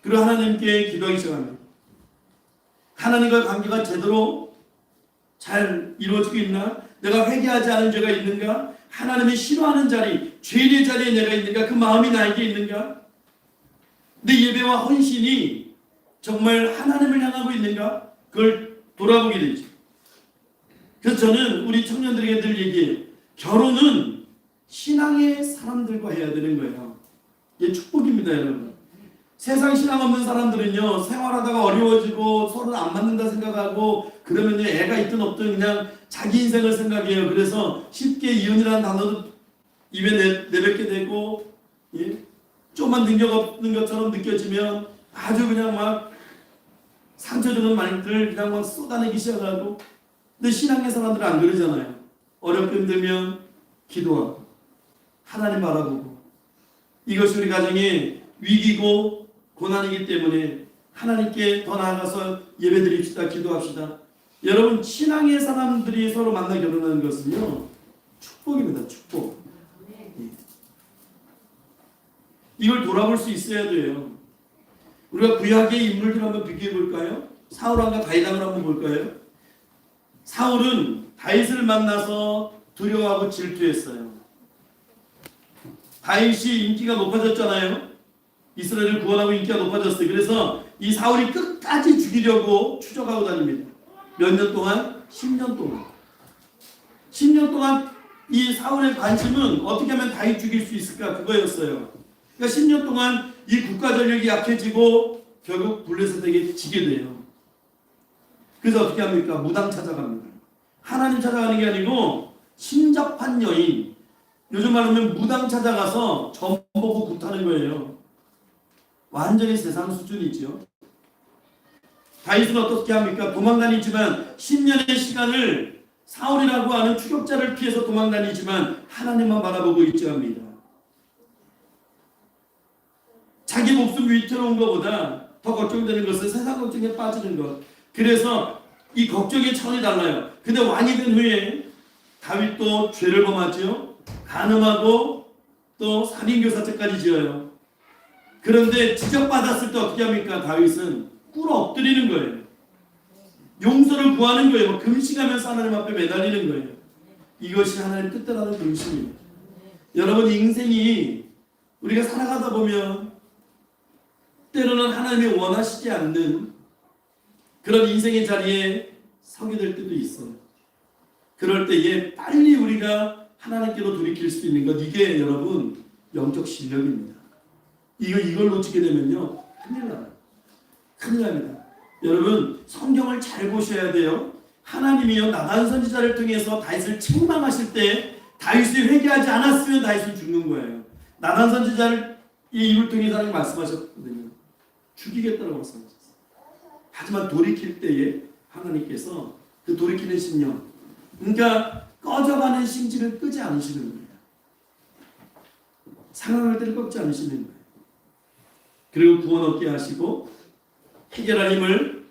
그리고 하나님께 기도하기 시작합니다. 하나님과 관계가 제대로 잘 이루어지고 있나? 내가 회개하지 않은 죄가 있는가? 하나님이 싫어하는 자리, 죄의 자리에 내가 있는가? 그 마음이 나에게 있는가? 내 예배와 헌신이 정말 하나님을 향하고 있는가? 그걸 돌아보게 되죠. 그래서 저는 우리 청년들에게 늘 얘기해요. 결혼은 신앙의 사람들과 해야 되는 거예요. 이게 축복입니다, 여러분. 세상 신앙 없는 사람들은요, 생활하다가 어려워지고 서로 안 맞는다 생각하고 그러면 애가 있든 없든 그냥 자기 인생을 생각해요. 그래서 쉽게 이혼이라는 단어도 입에 내뱉게 되고, 조금만 능력 없는 것처럼 느껴지면 아주 그냥 막 상처 주는 말들 그냥 막 쏟아내기 시작하고. 근데 신앙의 사람들은 안 그러잖아요. 어렵게 힘들면 기도하고 하나님 바라보고, 이것이 우리 가정의 위기고 고난이기 때문에 하나님께 더 나아가서 예배드립시다, 기도합시다. 여러분, 신앙의 사람들이 서로 만나 결혼하는 것은요, 축복입니다. 축복. 이걸 돌아볼 수 있어야 돼요. 우리가 구약의 인물들 한번 비교해 볼까요? 사울왕과 다윗왕을 한번 볼까요? 사울은 다윗을 만나서 두려워하고 질투했어요. 다윗이 인기가 높아졌잖아요. 이스라엘을 구원하고 인기가 높아졌어요. 그래서 이 사울이 끝까지 죽이려고 추적하고 다닙니다. 몇 년 동안? 10년 동안. 10년 동안 이 사울의 관심은 어떻게 하면 다윗 죽일 수 있을까? 그거였어요. 그러니까 10년 동안 이 국가 전력이 약해지고 결국 블레셋에게 지게 돼요. 그래서 어떻게 합니까? 무당 찾아갑니다. 하나님 찾아가는 게 아니고 신접한 여인, 요즘 말하면 무당 찾아가서 점 보고 굿하는 거예요. 완전히 세상 수준이죠. 다윗은 어떻게 합니까? 도망다니지만 10년의 시간을 사울이라고 하는 추격자를 피해서 도망다니지만 하나님만 바라보고 있죠 합니다. 자기 목숨 위태로운 것보다 더 걱정되는 것은 세상 걱정에 빠지는 것. 그래서 이 걱정의 차원이 달라요. 근데 왕이 된 후에 다윗도 죄를 범하죠. 간음하고 또 살인교사죄까지 지어요. 그런데 지적받았을 때 어떻게 합니까? 다윗은 꿇어 엎드리는 거예요. 용서를 구하는 거예요. 금식하면서 하나님 앞에 매달리는 거예요. 이것이 하나님 뜻대로 하는 금식입니다. 여러분, 인생이 우리가 살아가다 보면 때로는 하나님이 원하시지 않는 그런 인생의 자리에 서게 될 때도 있어요. 그럴 때에 빨리 우리가 하나님께로 돌이킬 수 있는 것, 이게 여러분 영적 실력입니다. 이걸 놓치게 되면요, 큰일 나요. 큰일 납니다. 여러분, 성경을 잘 보셔야 돼요. 하나님이요 나단 선지자를 통해서 다윗을 책망하실 때 다윗이 회개하지 않았으면 다윗은 죽는 거예요. 나단 선지자를 이 입을 통해서 하나님 말씀하셨거든요. 죽이겠다고 말씀하셨어요. 하지만 돌이킬 때에 하나님께서 그 돌이키는 심령, 그러니까 꺼져가는 심지를 끄지 않으시는 거예요. 상황할 때를 꺾지 않으시는 거예요. 그리고 구원 얻게 하시고 해결할 힘을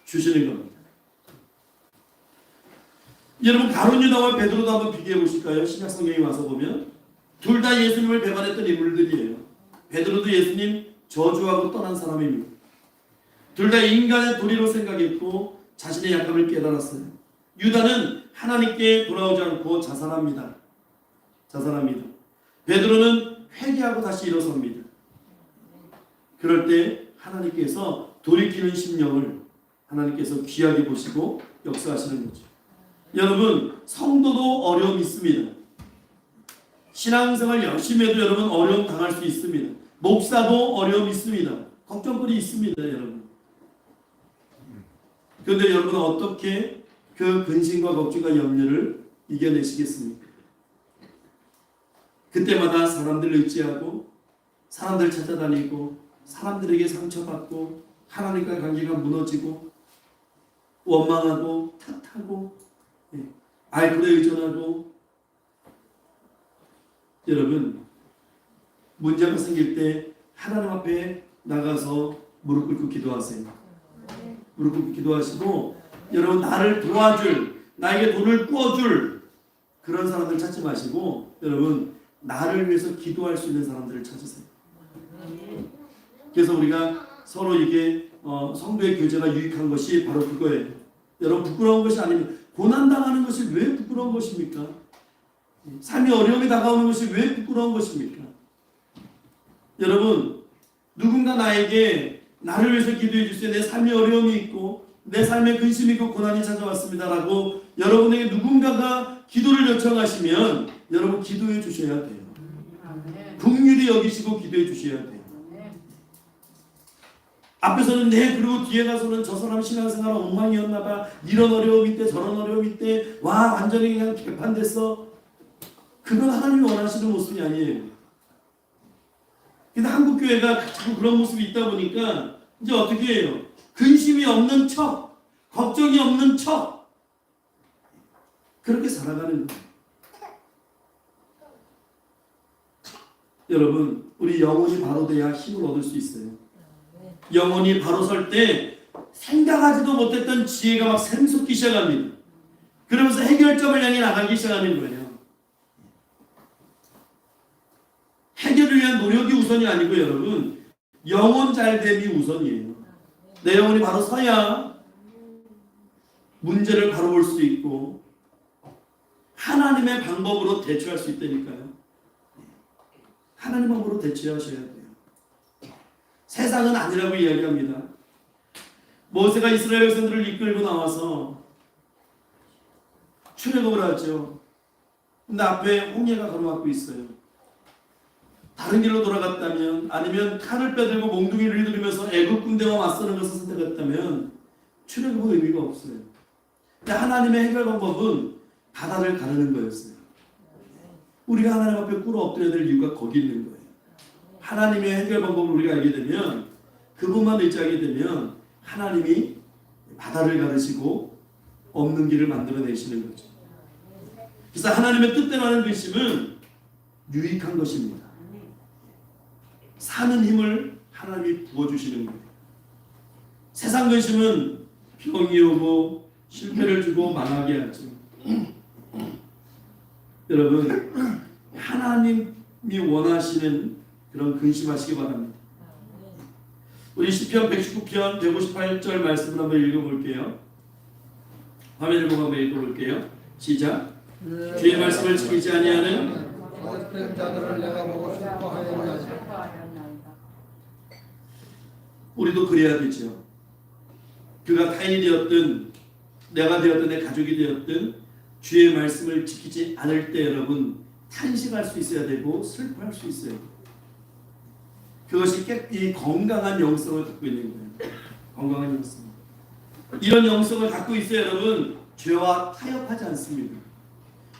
주시는 겁니다. 여러분 가룟 유다와 베드로도 한번 비교해 보실까요? 신약 성경에 와서 보면 둘 다 예수님을 배반했던 인물들이에요. 베드로도 예수님 저주하고 떠난 사람입니다. 둘 다 인간의 도리로 생각했고 자신의 약함을 깨달았어요. 유다는 하나님께 돌아오지 않고 자살합니다. 베드로는 회개하고 다시 일어섭니다. 그럴 때 하나님께서 돌이키는 심령을 하나님께서 귀하게 보시고 역사하시는 거죠. 여러분 성도도 어려움이 있습니다. 신앙생활 열심히 해도 여러분 어려움 당할 수 있습니다. 목사도 어려움이 있습니다. 걱정거리 있습니다. 여러분. 그런데 여러분은 어떻게 그 근심과 걱정과 염려를 이겨내시겠습니까? 그때마다 사람들을 의지하고 사람들 찾아다니고 사람들에게 상처받고 하나님과의 관계가 무너지고 원망하고 탓하고 알코올에 의존하고 여러분 문제가 생길 때 하나님 앞에 나가서 무릎 꿇고 기도하세요. 무릎 꿇고 기도하시고 여러분 나를 도와줄 나에게 돈을 꾸어줄 그런 사람들 찾지 마시고 여러분 나를 위해서 기도할 수 있는 사람들을 찾으세요. 그래서 우리가 서로 이게 성도의 교제가 유익한 것이 바로 그거예요. 여러분 부끄러운 것이 아니면 고난당하는 것이 왜 부끄러운 것입니까? 삶이 어려움이 다가오는 것이 왜 부끄러운 것입니까? 여러분 누군가 나에게 나를 위해서 기도해 주세요. 내 삶에 어려움이 있고 내 삶에 근심이 있고 고난이 찾아왔습니다 라고 여러분에게 누군가가 기도를 요청하시면 여러분 기도해 주셔야 돼요. 긍휼히 여기시고 기도해 주셔야 돼요. 앞에서는 네 그리고 뒤에 가서는 저 사람 신앙생활 엉망이었나봐 이런 어려움이 있대 저런 어려움이 있대 와 완전히 그냥 개판됐어. 그건 하나님이 원하시는 모습이 아니에요. 근데 한국교회가 자꾸 그런 모습이 있다 보니까 이제 어떻게 해요? 근심이 없는 척 걱정이 없는 척 그렇게 살아가는 거예요. 여러분 우리 영혼이 바로 돼야 힘을 얻을 수 있어요. 영혼이 바로 설 때 생각하지도 못했던 지혜가 막 샘솟기 시작합니다. 그러면서 해결점을 향해 나가기 시작하는 거예요. 해결을 위한 노력이 우선이 아니고 여러분 영혼 잘됨이 우선이에요. 내 영혼이 바로 서야 문제를 바로 볼 수 있고 하나님의 방법으로 대처할 수 있다니까요. 하나님 방법으로 대처하셔야 돼요. 세상은 아니라고 이야기합니다. 모세가 이스라엘 백성들을 이끌고 나와서 출애굽을 하죠. 근데 앞에 홍해가 가로막고 있어요. 다른 길로 돌아갔다면 아니면 칼을 빼들고 몽둥이를 휘두르면서 애굽 군대와 맞서는 것을 선택했다면 출애굽은 의미가 없어요. 근데 하나님의 해결 방법은 바다를 가르는 거였어요. 우리가 하나님 앞에 꿇어 엎드려야 될 이유가 거기 있는 거예요. 하나님의 해결 방법을 우리가 알게 되면 그분만 의지하게 되면 하나님이 바다를 가르시고 없는 길을 만들어내시는 거죠. 그래서 하나님의 뜻대로 하는 근심은 유익한 것입니다. 사는 힘을 하나님이 부어주시는 거예요. 세상 근심은 병이 오고 실패를 주고 망하게 하죠. 여러분 하나님이 원하시는 그런 근심하시기 바랍니다. 우리 시편 119편 158절 말씀을 한번 읽어볼게요. 화면을 보고 한번 읽어볼게요. 시작. 주의 말씀을 지키지 아니하는 어떤 자들을 내가 보고 슬퍼하였나이다. 우리도 그래야 되죠. 그가 타인이 되었든 내가 되었든 내 가족이 되었든 주의 말씀을 지키지 않을 때 여러분 탄식할 수 있어야 되고 슬퍼할 수 있어야 돼요. 그것이 이 건강한 영성을 갖고 있는 거예요. 건강한 영성. 이런 영성을 갖고 있어야 여러분 죄와 타협하지 않습니다.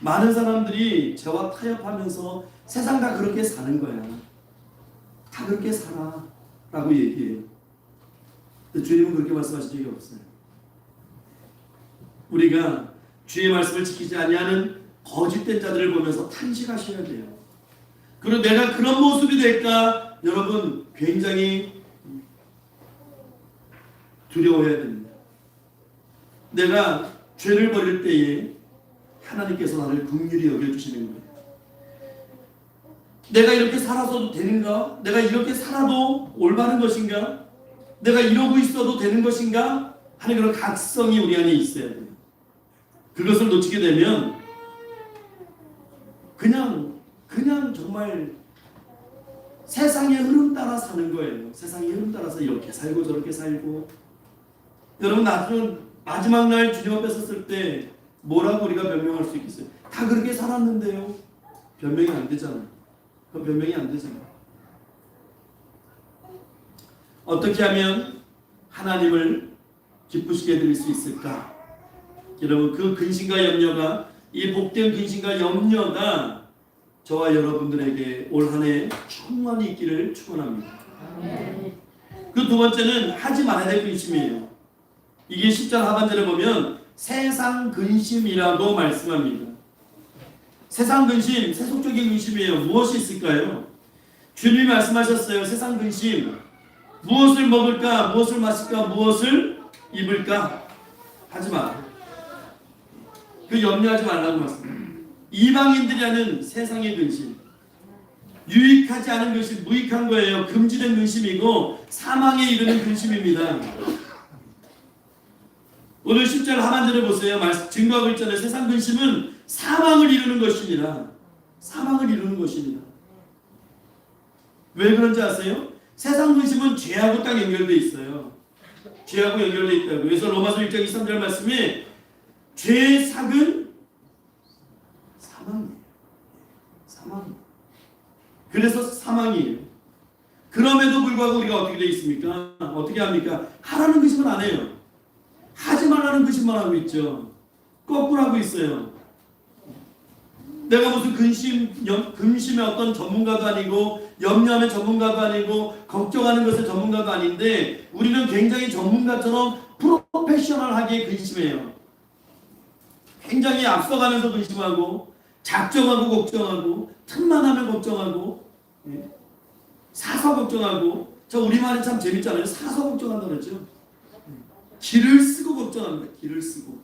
많은 사람들이 죄와 타협하면서 세상 다 그렇게 사는 거야. 다 그렇게 살아 라고 얘기해요. 근데 주님은 그렇게 말씀하신 적이 없어요. 우리가 주의 말씀을 지키지 아니하는 거짓된 자들을 보면서 탄식하셔야 돼요. 그리고 내가 그런 모습이 될까 여러분 굉장히 두려워해야 됩니다. 내가 죄를 버릴 때에 하나님께서 나를 긍휼히 여겨주시는 거예요. 내가 이렇게 살아서도 되는가? 내가 이렇게 살아도 올바른 것인가? 내가 이러고 있어도 되는 것인가? 하는 그런 각성이 우리 안에 있어야 돼요. 그것을 놓치게 되면 그냥 정말 세상의 흐름 따라 사는 거예요. 세상의 흐름 따라서 이렇게 살고 저렇게 살고. 여러분 나중에 마지막 날 주님 앞에 섰을 때 뭐라고 우리가 변명할 수 있겠어요? 다 그렇게 살았는데요. 변명이 안 되잖아요. 변명이 안 되잖아요. 어떻게 하면 하나님을 기쁘시게 해드릴 수 있을까? 여러분 그 근심과 염려가 이 복된 근심과 염려가 저와 여러분들에게 올 한 해 충만히 있기를 축원합니다. 그 두 번째는 하지 말아야 될 근심이에요. 이게 10절 하반절에 보면 세상 근심이라고 말씀합니다. 세상 근심, 세속적인 근심이에요. 무엇이 있을까요? 주님이 말씀하셨어요. 세상 근심. 무엇을 먹을까? 무엇을 마실까? 무엇을 입을까? 하지 마. 그 염려하지 말라고 말씀합니다. 이방인들이 하는 세상의 근심. 유익하지 않은 근심, 무익한 거예요. 금지된 근심이고 사망에 이르는 근심입니다. 오늘 10절 하반절에 보세요. 증거하고 있잖아요. 세상 근심은 사망을 이루는 것입니다. 사망을 이루는 것입니다. 왜 그런지 아세요? 세상 근심은 죄하고 딱 연결되어 있어요. 죄하고 연결되어 있다고. 그래서 로마서 1장 23절 말씀에 죄의 삭은 사망이에요. 사망이에요. 그래서 사망이에요. 그럼에도 불구하고 우리가 어떻게 되어 있습니까? 어떻게 합니까? 하라는 근심은 안 해요. 하지 말라는 근심만 하고 있죠. 거꾸로 하고 있어요. 내가 무슨 근심의 어떤 전문가도 아니고 염려하는 전문가도 아니고 걱정하는 것의 전문가도 아닌데 우리는 굉장히 전문가처럼 프로페셔널하게 근심해요. 굉장히 앞서가면서 근심하고 작정하고 걱정하고 틈만 하면 걱정하고 사서 걱정하고. 저 우리말이 참 재밌잖아요. 사서 걱정한다고 그러죠. 길을 쓰고 걱정합니다. 길을 쓰고.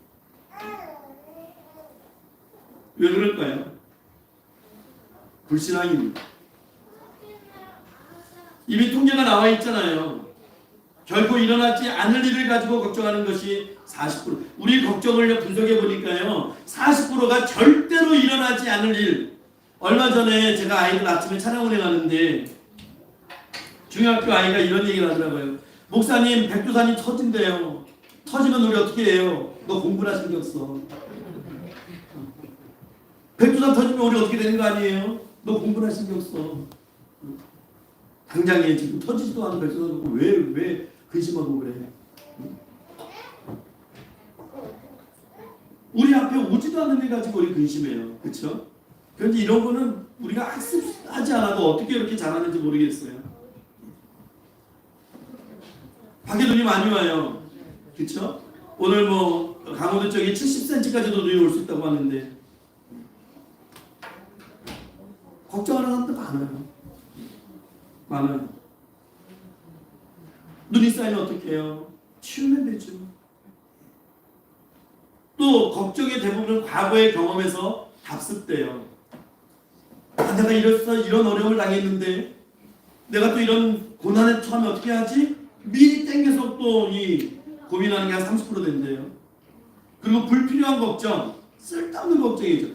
왜 그럴까요? 불신앙입니다. 이미 통계가 나와 있잖아요. 결코 일어나지 않을 일을 가지고 걱정하는 것이 40%. 우리 걱정을 분석해 보니까요. 40%가 절대로 일어나지 않을 일. 얼마 전에 제가 아이들 아침에 찬양원에 가는데 중학교 아이가 이런 얘기를 하더라고요. 목사님 백두산이 터진대요. 터지면 우리 어떻게 해요? 너 공부나 신경 써. 백두산 터지면 우리 어떻게 되는 거 아니에요? 너 공부나 신경 써. 당장에 지금 터지지도 않은 백두산 놓고 왜 근심하고 그래? 우리 앞에 오지도 않는 데 가지고 우리 근심해요. 그렇죠? 그런데 이런 거는 우리가 학습하지 않아도 어떻게 이렇게 잘하는지 모르겠어요. 밖에 눈이 많이 와요. 그렇죠? 오늘 뭐 강원도 쪽에 70cm까지도 눈이 올 수 있다고 하는데 걱정하는 사람들 많아요. 눈이 쌓이면 어떻게 해요? 치우면 되죠. 또 걱정의 대부분은 과거의 경험에서 답습돼요. 내가 이런 어려움을 당했는데 내가 또 이런 고난에 처하면 어떻게 하지? 미리 땡겨서 또 이 고민하는 게 한 30% 된대요. 그리고 불필요한 걱정, 쓸데없는 걱정이죠.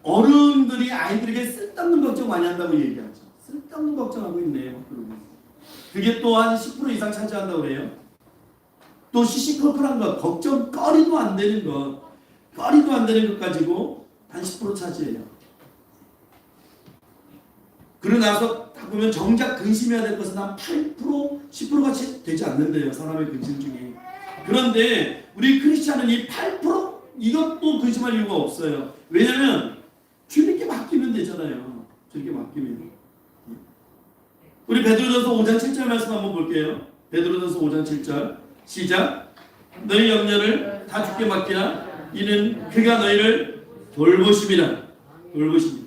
어른들이 아이들에게 쓸데없는 걱정 많이 한다고 얘기하죠. 쓸데없는 걱정하고 있네요. 그게 또 한 10% 이상 차지한다고 그래요. 또 시시콜콜한 것, 걱정거리도 안 되는 것, 거리도 안 되는 것 가지고 한 10% 차지해요. 그러고 나서 딱 보면 정작 근심해야 될 것은 한 8%, 10%가 되지 않는데요. 사람의 근심 중에. 그런데 우리 크리스찬은 이 8%? 이것도 근심할 이유가 없어요. 왜냐면 주님께 맡기면 되잖아요. 주님께 맡기면. 우리 베드로전서 5장 7절 말씀 한번 볼게요. 베드로전서 5장 7절 시작. 너희 염려를 다 주께 맡기라. 이는 그가 너희를 돌보심이라. 돌보심이라.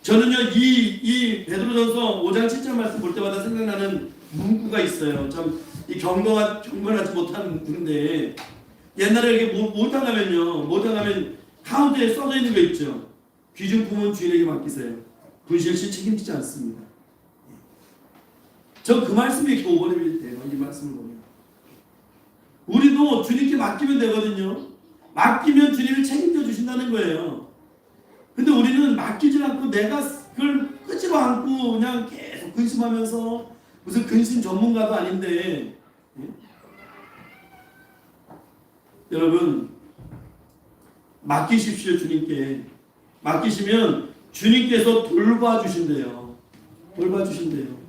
저는요 이 베드로전서 5장 7절 말씀 볼 때마다 생각나는 문구가 있어요. 참 이 경건하지 못한 문구인데 옛날에 이렇게 못하면 가운데에 써져 있는 거 있죠. 귀중품은 주인에게 맡기세요. 분실시 책임지지 않습니다. 저 그 말씀이 이렇게 오버랩이 돼요. 이 말씀을 보면 우리도 주님께 맡기면 되거든요. 맡기면 주님이 책임져 주신다는 거예요. 근데 우리는 맡기지 않고 내가 그걸 끄지도 않고 그냥 계속 근심하면서 무슨 근심 전문가도 아닌데 여러분 맡기십시오. 주님께 맡기시면 주님께서 돌봐주신대요. 돌봐주신대요.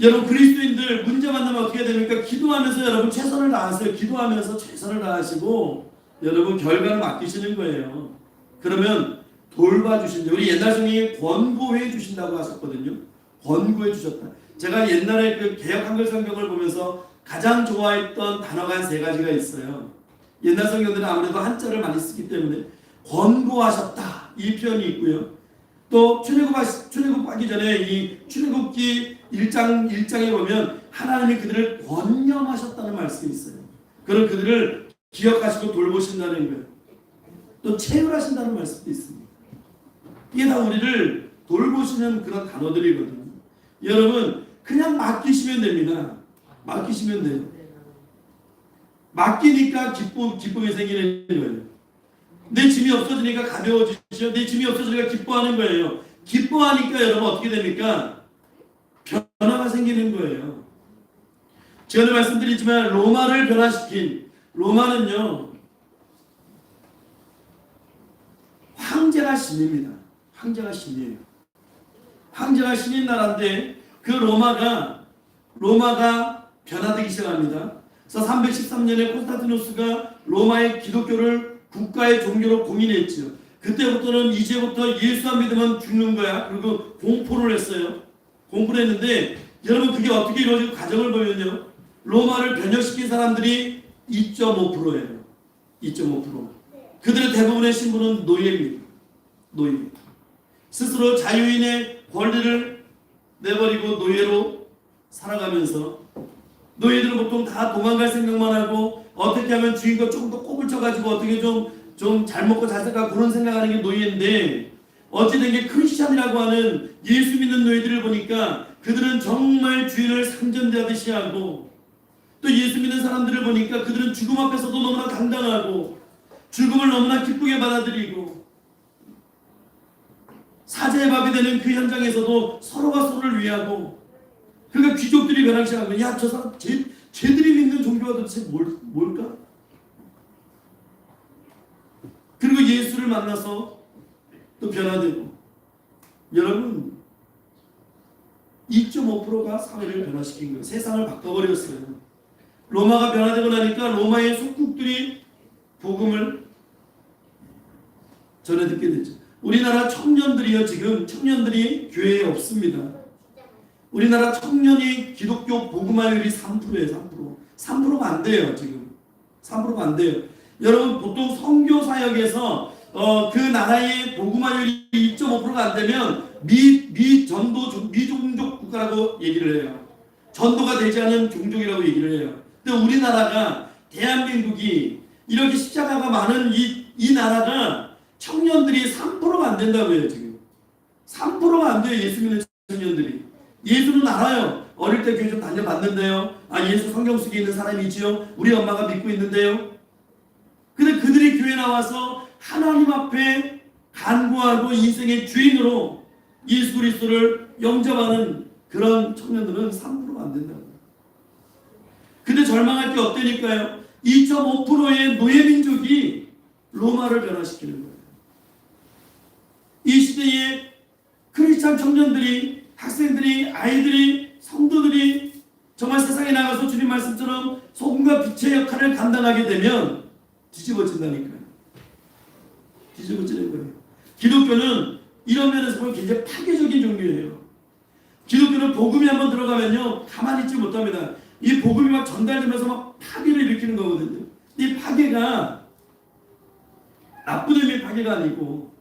여러분 그리스도인들 문제 만나면 어떻게 됩니까? 기도하면서 여러분 최선을 다하세요. 기도하면서 최선을 다하시고 여러분 결과를 맡기시는 거예요. 그러면 돌봐주신대요. 우리 옛날 성경에 권고해 주신다고 하셨거든요. 권고해 주셨다. 제가 옛날에 그 개역 한글 성경을 보면서 가장 좋아했던 단어가 한 3가지가 있어요. 옛날 성경들은 아무래도 한자를 많이 쓰기 때문에 권고하셨다 이 표현이 있고요. 또 출애굽하기 전에 이 출애굽기 1장에 보면 하나님이 그들을 권념하셨다는 말씀이 있어요. 그럼 그들을 기억하시고 돌보신다는 거예요. 또 체휼하신다는 말씀도 있습니다. 이게 다 우리를 돌보시는 그런 단어들이거든요. 여러분 그냥 맡기시면 됩니다. 맡기시면 돼요. 맡기니까 기쁨이 생기는 거예요. 내 짐이 없어지니까 가벼워지죠. 내 짐이 없어지니까 기뻐하는 거예요. 기뻐하니까 여러분 어떻게 됩니까? 변화가 생기는 거예요. 제가 말씀드리지만 로마를 변화시킨 로마는요 황제가 신입니다. 황제가 신이에요. 황제가 신인 나라인데 그 로마가 변화되기 시작합니다. 그래서 313년에 콘스탄티누스가 로마의 기독교를 국가의 종교로 공인했죠. 그때부터는 이제부터 예수 안 믿으면 죽는 거야. 그리고 공포를 했어요. 공포를 했는데 여러분 그게 어떻게 이루어지고 과정을 보면요. 로마를 변혁시킨 사람들이 2.5%예요. 2.5%. 그들의 대부분의 신분은 노예입니다. 노예. 스스로 자유인의 권리를 내버리고 노예로 살아가면서 노예들은 보통 다 도망갈 생각만 하고 어떻게 하면 주인과 조금 더 꼽을 쳐가지고 어떻게 좀 잘 먹고 잘 살까 그런 생각하는 게 노예인데 어찌된 게 크리스찬이라고 하는 예수 믿는 노예들을 보니까 그들은 정말 주인을 상전대하듯이 하고 또 예수 믿는 사람들을 보니까 그들은 죽음 앞에서도 너무나 당당하고 죽음을 너무나 기쁘게 받아들이고 사제의 밥이 되는 그 현장에서도 서로가 서로를 위하고 그러니까 귀족들이 변하기 시작하면 야 저 사람 쟤들이 믿는 종교가 도대체 뭘까? 그리고 예수를 만나서 또 변화되고 여러분 2.5%가 사회를 변화시킨 거예요. 세상을 바꿔버렸어요. 로마가 변화되고 나니까 로마의 속국들이 복음을 전해 듣게 됐죠. 우리나라 청년들이요 지금 청년들이 교회에 없습니다. 우리나라 청년이 기독교 복음화율이 3%예요. 3%가 안 돼요. 지금 3%가 안 돼요. 여러분 보통 선교사역에서 그 나라의 복음화율이 2.5%가 안 되면 미종족 국가라고 얘기를 해요. 전도가 되지 않은 종족이라고 얘기를 해요. 근데 우리나라가 대한민국이 이렇게 십자가가 많은 이 나라가 청년들이 3%가 안 된다고 해요. 지금 3%가 안 돼요. 예수 믿는 청년들이. 예수는 알아요. 어릴 때 교회 좀 다녀봤는데요. 아 예수 성경 속에 있는 사람이지요. 우리 엄마가 믿고 있는데요. 근데 그들이 교회 나와서 하나님 앞에 간구하고 인생의 주인으로 예수 그리스도를 영접하는 그런 청년들은 3%가 안 된다고. 근데 절망할 게 없다니까요. 2.5%의 노예민족이 로마를 변화시키는 거예요. 이 시대에 크리스찬 청년들이 학생들이 아이들이 성도들이 정말 세상에 나가서 주님 말씀처럼 소금과 빛의 역할을 감당하게 되면 뒤집어진다니까요. 뒤집어지는 거예요. 기독교는 이런 면에서 보면 굉장히 파괴적인 종교예요. 기독교는 복음이 한번 들어가면요 가만히 있지 못합니다. 이 복음이 막 전달되면서 막 파괴를 일으키는 거거든요. 이 파괴가 나쁜 의미의 파괴가 아니고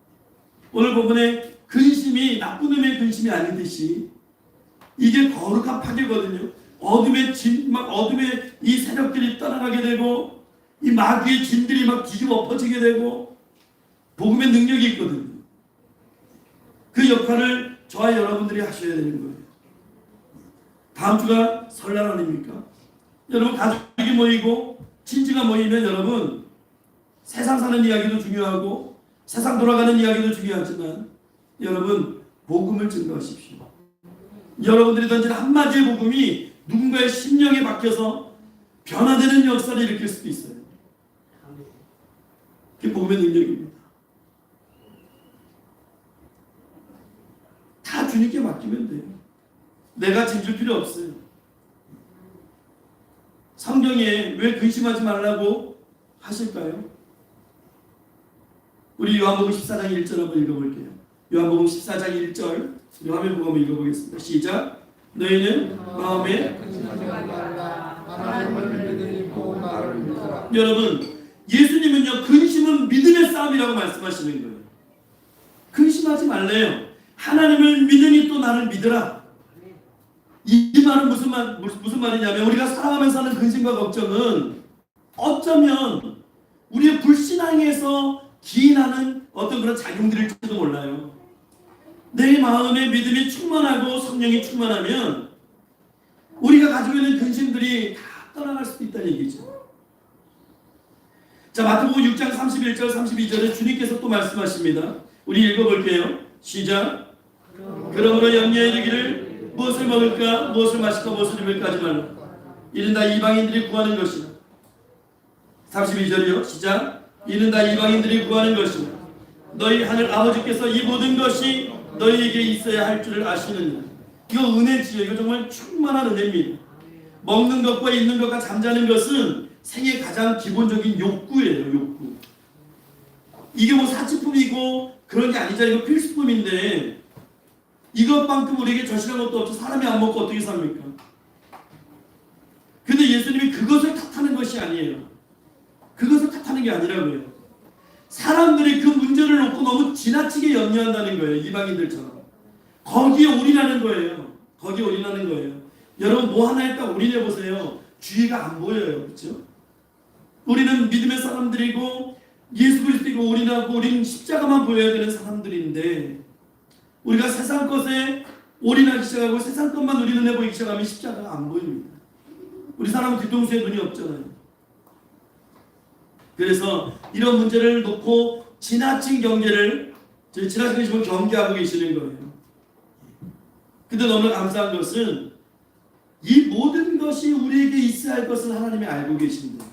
오늘 본문에 근심이 나쁜 의미의 근심이 아니듯이 이게 거룩한 파괴거든요. 어둠의 이 세력들이 떠나가게 되고 이 마귀의 진들이 막 뒤집어 엎어지게 되고 복음의 능력이 있거든요. 그 역할을 저와 여러분들이 하셔야 되는 거예요. 다음 주가 설날 아닙니까? 여러분 가족이 모이고 친지가 모이면 여러분 세상 사는 이야기도 중요하고 세상 돌아가는 이야기도 중요하지만 여러분 복음을 증거하십시오. 여러분들이 던진 한마디의 복음이 누군가의 심령에 박혀서 변화되는 역사를 일으킬 수도 있어요. 그게 복음의 능력입니다. 다 주님께 맡기면 돼요. 내가 짐질 필요 없어요. 성경에 왜 근심하지 말라고 하실까요? 우리 요한복음 14장 1절 한번 읽어볼게요. 요한복음 14장 1절 우리 화면 보고 한번 읽어보겠습니다. 시작. 너희는 마음에 여러분 예수님은요 근심은 믿음의 싸움이라고 말씀하시는 거예요. 근심하지 말래요. 하나님을 믿으니 또 나를 믿으라. 이 말은 무슨 말이냐면 우리가 살아가면서 하는 근심과 걱정은 어쩌면 우리의 불신앙에서 기인하는 어떤 그런 작용들일지도 몰라요. 내 마음의 믿음이 충만하고 성령이 충만하면 우리가 가지고 있는 근심들이 다 떠나갈 수도 있다는 얘기죠. 자, 마태복음 6장 31절 32절에 주님께서 또 말씀하십니다. 우리 읽어볼게요. 시작. 그러므로 염려에 이르기를 무엇을 먹을까 무엇을 마실까 무엇을 입을까 하지 말라. 이는 다 이방인들이 구하는 것이라. 32절이요. 시작. 이는 다 이방인들이 구하는 것이라. 너희 하늘 아버지께서 이 모든 것이 너희에게 있어야 할 줄을 아시느냐. 이거 은혜지요. 이거 정말 충만한 은혜입니다. 먹는 것과 입는 것과 잠자는 것은 생의 가장 기본적인 욕구예요. 욕구. 이게 뭐 사치품이고 그런 게 아니잖아요. 이거 필수품인데 이것만큼 우리에게 절실한 것도 없죠. 사람이 안 먹고 어떻게 삽니까? 근데 예수님이 그것을 탓하는 것이 아니에요. 그것을 탓하는 게 아니라고요. 사람들이 그 문제를 놓고 너무 지나치게 염려한다는 거예요. 이방인들처럼. 거기에 올인하는 거예요. 거기에 올인하는 거예요. 여러분 뭐 하나에 딱 올인해 보세요. 주의가 안 보여요. 그렇죠? 우리는 믿음의 사람들이고 예수 그리스도이고 올인하고 우리는 십자가만 보여야 되는 사람들인데 우리가 세상 것에 올인하기 시작하고 세상 것만 우리 눈에 보이기 시작하면 십자가가 안 보입니다. 우리 사람은 뒤통수에 눈이 없잖아요. 그래서 이런 문제를 놓고 지나친 경계를 지나친 것이면 경계하고 계시는 거예요. 근데 너무나 감사한 것은 이 모든 것이 우리에게 있어야 할 것을 하나님이 알고 계십니다.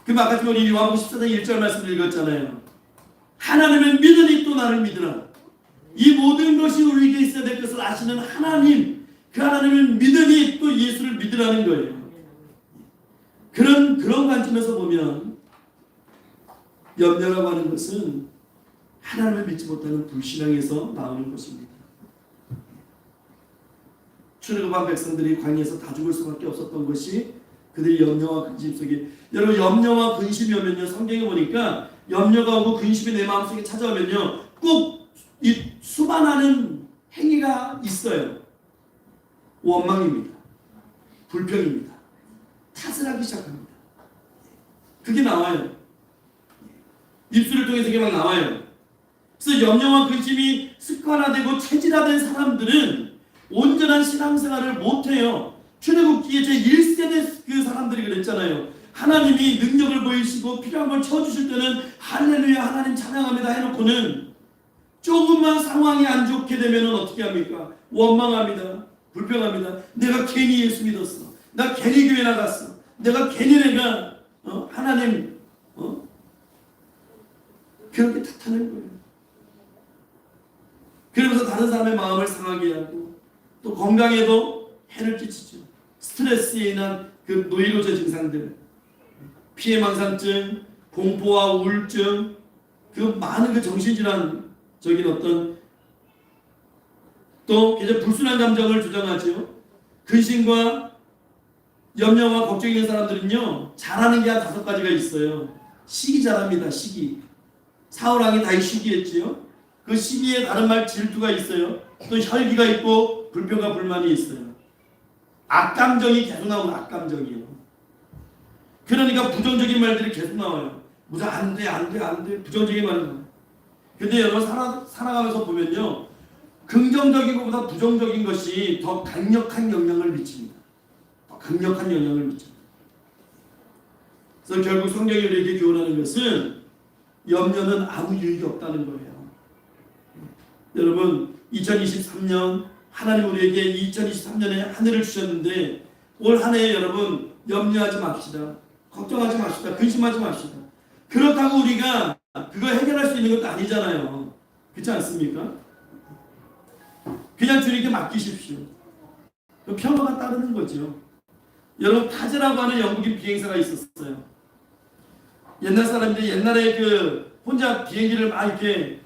그 아까 우리 요한복음 14장 1절 말씀을 읽었잖아요. 하나님을 믿으니 또 나를 믿으라. 이 모든 것이 우리에게 있어야 될 것을 아시는 하나님, 그 하나님을 믿으니 또 예수를 믿으라는 거예요. 그런 관점에서 보면 염려라고 하는 것은 하나님을 믿지 못하는 불신앙에서 나오는 것입니다. 출애굽한 백성들이 광야에서 다 죽을 수밖에 없었던 것이 그들의 염려와 근심 속에, 여러분 염려와 근심이 오면요, 성경에 보니까 염려가 오고 근심이 내 마음속에 찾아오면요 꼭 이 수반하는 행위가 있어요. 원망입니다. 불평입니다. 탓을 하기 시작합니다. 그게 나와요. 입술을 통해서 그게 막 나와요. 그래서 염려와 근심이 습관화되고 체질화된 사람들은 온전한 신앙생활을 못해요. 출애굽기에 제1세대 그 사람들이 그랬잖아요. 하나님이 능력을 보이시고 필요한 걸 채워주실 때는 할렐루야 하나님 찬양합니다 해놓고는 조금만 상황이 안 좋게 되면 어떻게 합니까? 원망합니다. 불평합니다. 내가 괜히 예수 믿었어. 나 괜히 교회 나갔어. 내가 괜히 내가 하나님 그렇게 탓하는 거예요. 그러면서 다른 사람의 마음을 상하게 하고 또 건강에도 해를 끼치죠. 스트레스에 인한 그 노이로제 증상들, 피해망상증, 공포와 우울증, 그 많은 그 정신질환적인 어떤 또 굉장히 불순한 감정을 조장하죠. 근심과 염려와 걱정이 있는 사람들은요, 잘하는 게 한 5가지가 있어요. 시기 잘합니다. 시기. 사울왕이 다윗 시기했지요. 그 시기에 다른 말 질투가 있어요. 또 혈기가 있고 불평과 불만이 있어요. 악감정이 계속 나오면 악감정이에요. 그러니까 부정적인 말들이 계속 나와요. 무슨 안 돼. 부정적인 말이 나와요. 근데 여러분 살아가면서 보면요, 긍정적인 것보다 부정적인 것이 더 강력한 영향을 미칩니다. 더 강력한 영향을 미칩니다. 그래서 결국 성경이 우리에게 교훈하는 것은 염려는 아무 유익이 없다는 거예요. 여러분 2023년 하나님 우리에게 2023년에 한 해를 주셨는데 올 한 해에 여러분 염려하지 맙시다. 걱정하지 맙시다. 근심하지 맙시다. 그렇다고 우리가 그거 해결할 수 있는 것도 아니잖아요. 그렇지 않습니까? 그냥 주님께 맡기십시오. 평화가 따르는 거죠. 여러분 파제라고 하는 영국인 비행사가 있었어요. 옛날 사람들이 옛날에 그 혼자 비행기를 막 이렇게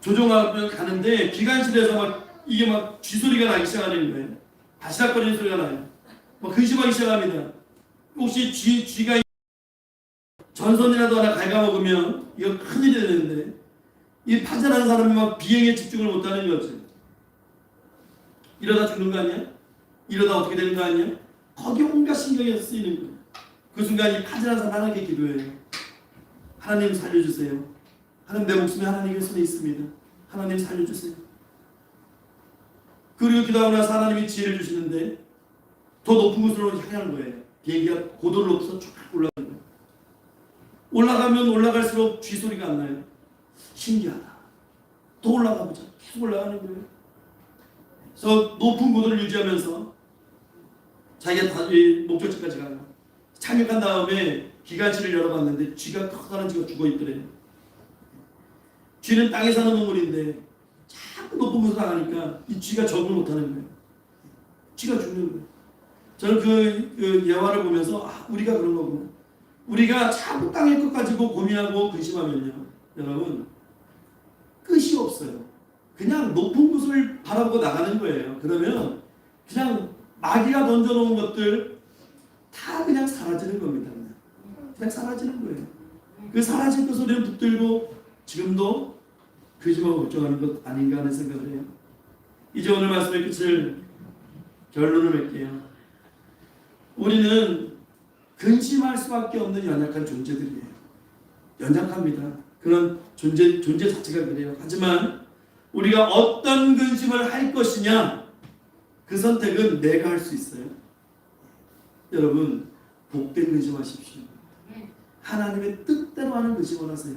조종하고 가는데 기관실에서 막 이게 막 쥐소리가 나기 시작하는 거예요. 바시락거리는 소리가 나요. 막 근심하기 시작합니다. 혹시 쥐가 전선이라도 하나 갉아먹으면 이거 큰일이 되는데 이 파전하는 사람이 막 비행에 집중을 못하는 거죠. 이러다 죽는 거 아니야? 이러다 어떻게 되는 거 아니야? 거기 온갖 신경이 쓰이는 거예요. 그 순간 이 파전하는 사람 하나님께 기도해요. 하나님 살려주세요. 하나님 내 목숨이 하나님의 손에 있습니다. 하나님 살려주세요. 그리고 기도하고 나서 하나님이 지혜를 주시는데 더 높은 곳으로 향하는 거예요. 비행기가 고도를 높여서 쭉 올라가는 거예요. 올라가면 올라갈수록 쥐소리가 안 나요. 신기하다. 더 올라가보자. 계속 올라가는 거예요. 그래서 높은 고도를 유지하면서 자기가 목적지까지 가요. 착륙한 다음에 기관실을 열어봤는데 쥐가 커다란 쥐가 죽어있더래요. 쥐는 땅에 사는 동물인데 자꾸 높은 곳으로 나가니까 이 쥐가 적응을 못하는 거예요. 쥐가 죽는 거예요. 저는 그 예화를 보면서 우리가 그런 거구나. 우리가 자꾸 땅의 것 가지고 고민하고 근심하면요, 여러분 끝이 없어요. 그냥 높은 곳을 바라보고 나가는 거예요. 그러면 그냥 마귀가 던져놓은 것들 다 그냥 사라지는 겁니다. 그냥 사라지는 거예요. 그 사라질 것을 우리는 붙들고 지금도 근심하고 걱정하는 것 아닌가 하는 생각을 해요. 이제 오늘 말씀의 끝을 결론을 맺게요. 우리는 근심할 수밖에 없는 연약한 존재들이에요. 연약합니다. 그런 존재 자체가 그래요. 하지만 우리가 어떤 근심을 할 것이냐, 그 선택은 내가 할 수 있어요. 여러분 복된 근심하십시오. 하나님의 뜻대로 하는 근심을 하세요.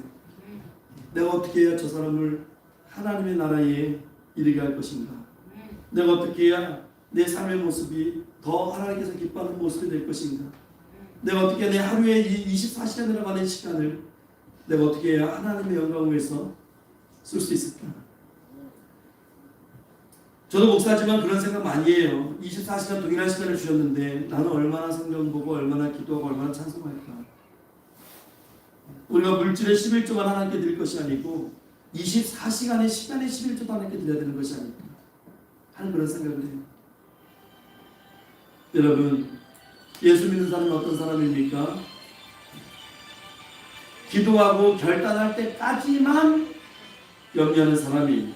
내가 어떻게 해야 저 사람을 하나님의 나라에 이르게 할 것인가? 내가 어떻게 해야 내 삶의 모습이 더 하나님께서 기뻐하는 모습이 될 것인가? 내가 어떻게 내 하루에 24시간이나 가는 시간을 내가 어떻게 해야 하나님의 영광을 위해서 쓸 수 있을까? 저도 목사지만 그런 생각 많이 해요. 24시간 동일한 시간을 주셨는데 나는 얼마나 성경 보고 얼마나 기도하고 얼마나 찬송할까? 우리가 물질의 11조만 하나님께 드릴 것이 아니고 24시간의 시간의 11조도 하나님께 드려야 되는 것이 아닐까 하는 그런 생각을 해요. 여러분, 예수 믿는 사람이 어떤 사람입니까? 기도하고 결단할 때까지만 염려하는 사람이,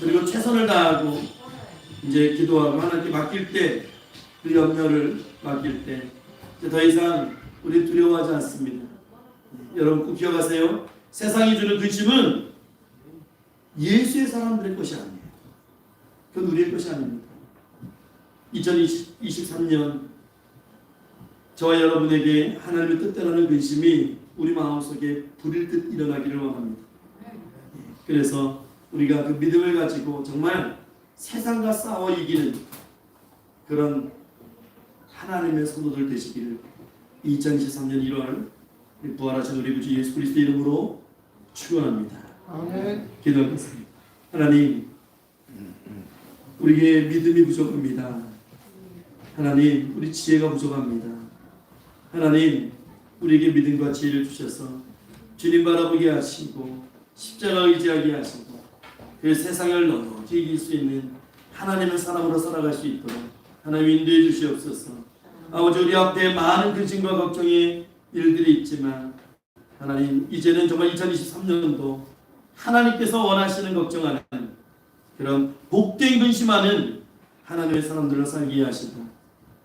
그리고 최선을 다하고 이제 기도하고 하나님께 맡길 때, 그 염려를 맡길 때 더 이상 우리 두려워하지 않습니다. 여러분 꼭 기억하세요. 세상이 주는 근심은 예수의 사람들의 것이 아니에요. 그건 우리의 것이 아닙니다. 2023년 저와 여러분에게 하나님의 뜻대로는 근심이 우리 마음속에 불일 듯 일어나기를 원합니다. 그래서 우리가 그 믿음을 가지고 정말 세상과 싸워 이기는 그런 하나님의 성도들 되시기를 2023년 1월 부활하신 우리 구주 예수 그리스도 이름으로 축원합니다. 아멘. 기도하겠습니다. 하나님, 우리에게 믿음이 부족합니다. 하나님, 우리 지혜가 부족합니다. 하나님, 우리에게 믿음과 지혜를 주셔서 주님 바라보게 하시고 십자가 의지하게 하시고 그 세상을 넉넉히 이길 수 있는 하나님의 사람으로 살아갈 수 있도록 하나님 인도해 주시옵소서. 아버지, 우리 앞에 많은 근심과 걱정의 일들이 있지만 하나님, 이제는 정말 2023년도 하나님께서 원하시는 걱정하는 그런 복된 근심하는 하나님의 사람들로 살게 하시고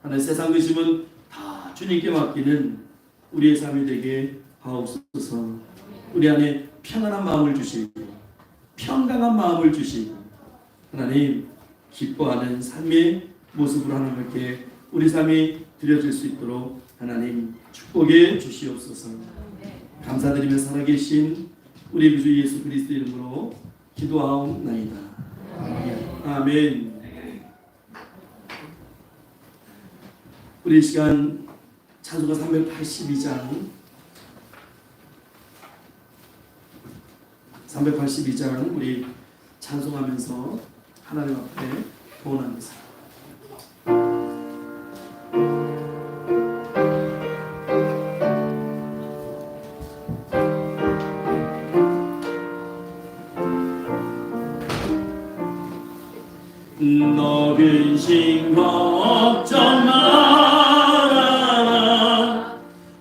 하나님, 세상 근심은 다 주님께 맡기는 우리의 삶이 되게 하옵소서. 우리 안에 평안한 마음을 주시고 평강한 마음을 주시고 하나님, 기뻐하는 삶의 모습으로 하나님께 우리 삶이 드려질 수 있도록 하나님 축복해 주시옵소서. 감사드리며 살아계신 우리 주 예수 그리스도 이름으로 기도하옵나이다. 아멘. 우리 이 시간 찬송가 382장 우리 찬송하면서 하나님 앞에 도원합니다. 너 근심 걱정 말아라.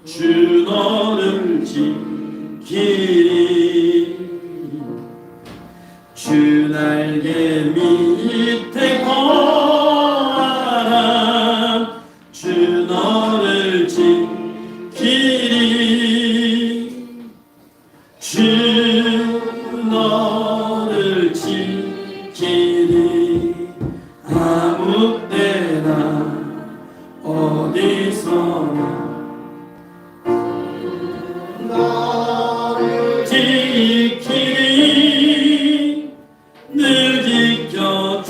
주 너를 지키리. 주 날개 밑에 거하라. 주 너를 지키리. 주 너를 지키리. 아무 때나 어디서나 너를 지키리. 늘 지켜주시리.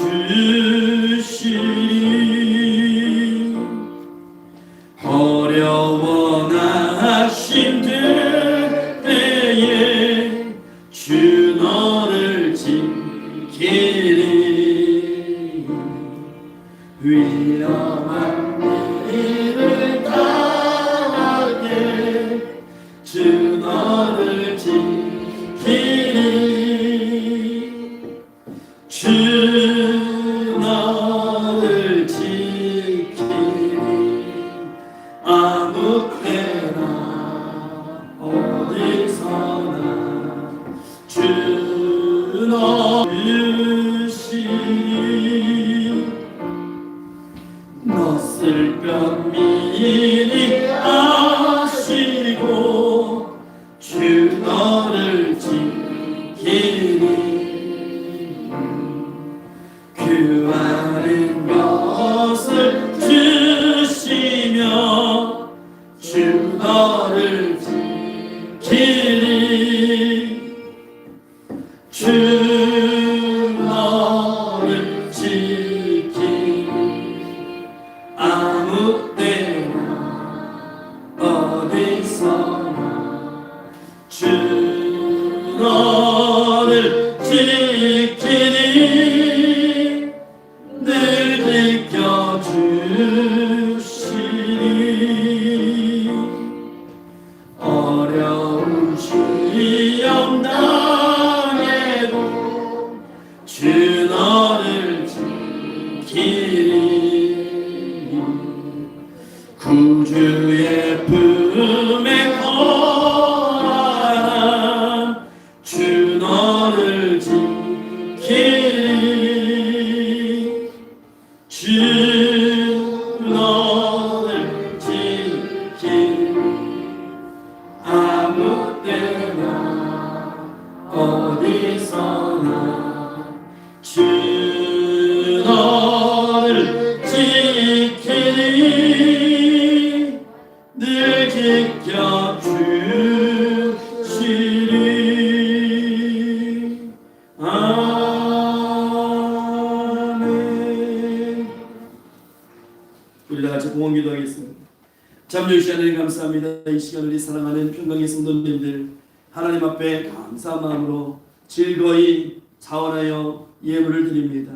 어려워 나 힘들 때에 주 너를 지키리. 위험한 일을 당할 때 주 너를 지키리. 주 너를 지키리. 아무 때나 어디서나 주 너를 지키리. 너 슬픔 미리 아시고 주 너를 지키리. 구하는 것을 주시며 주 너를 지키리. 주 너를 지키리. 아무 때나 어디서나 주 너를 지키리. 늘 지켜주시리. 어려운 시험 당해도 주 너를 지키리. 구주의 품에 거하라. 주 너를 지키리. 주 너를 지키리. 아무 때나 어디서나 주 너를 지키리. 늘 지켜주시리. 아멘. 우리 다 같이 공헌 기도하겠습니다. 잠시 하나님 감사합니다. 이 시간을 우리 사랑하는 평강의 성도님들 하나님 앞에 감사한 마음으로 즐거이 자원하여 예물을 드립니다.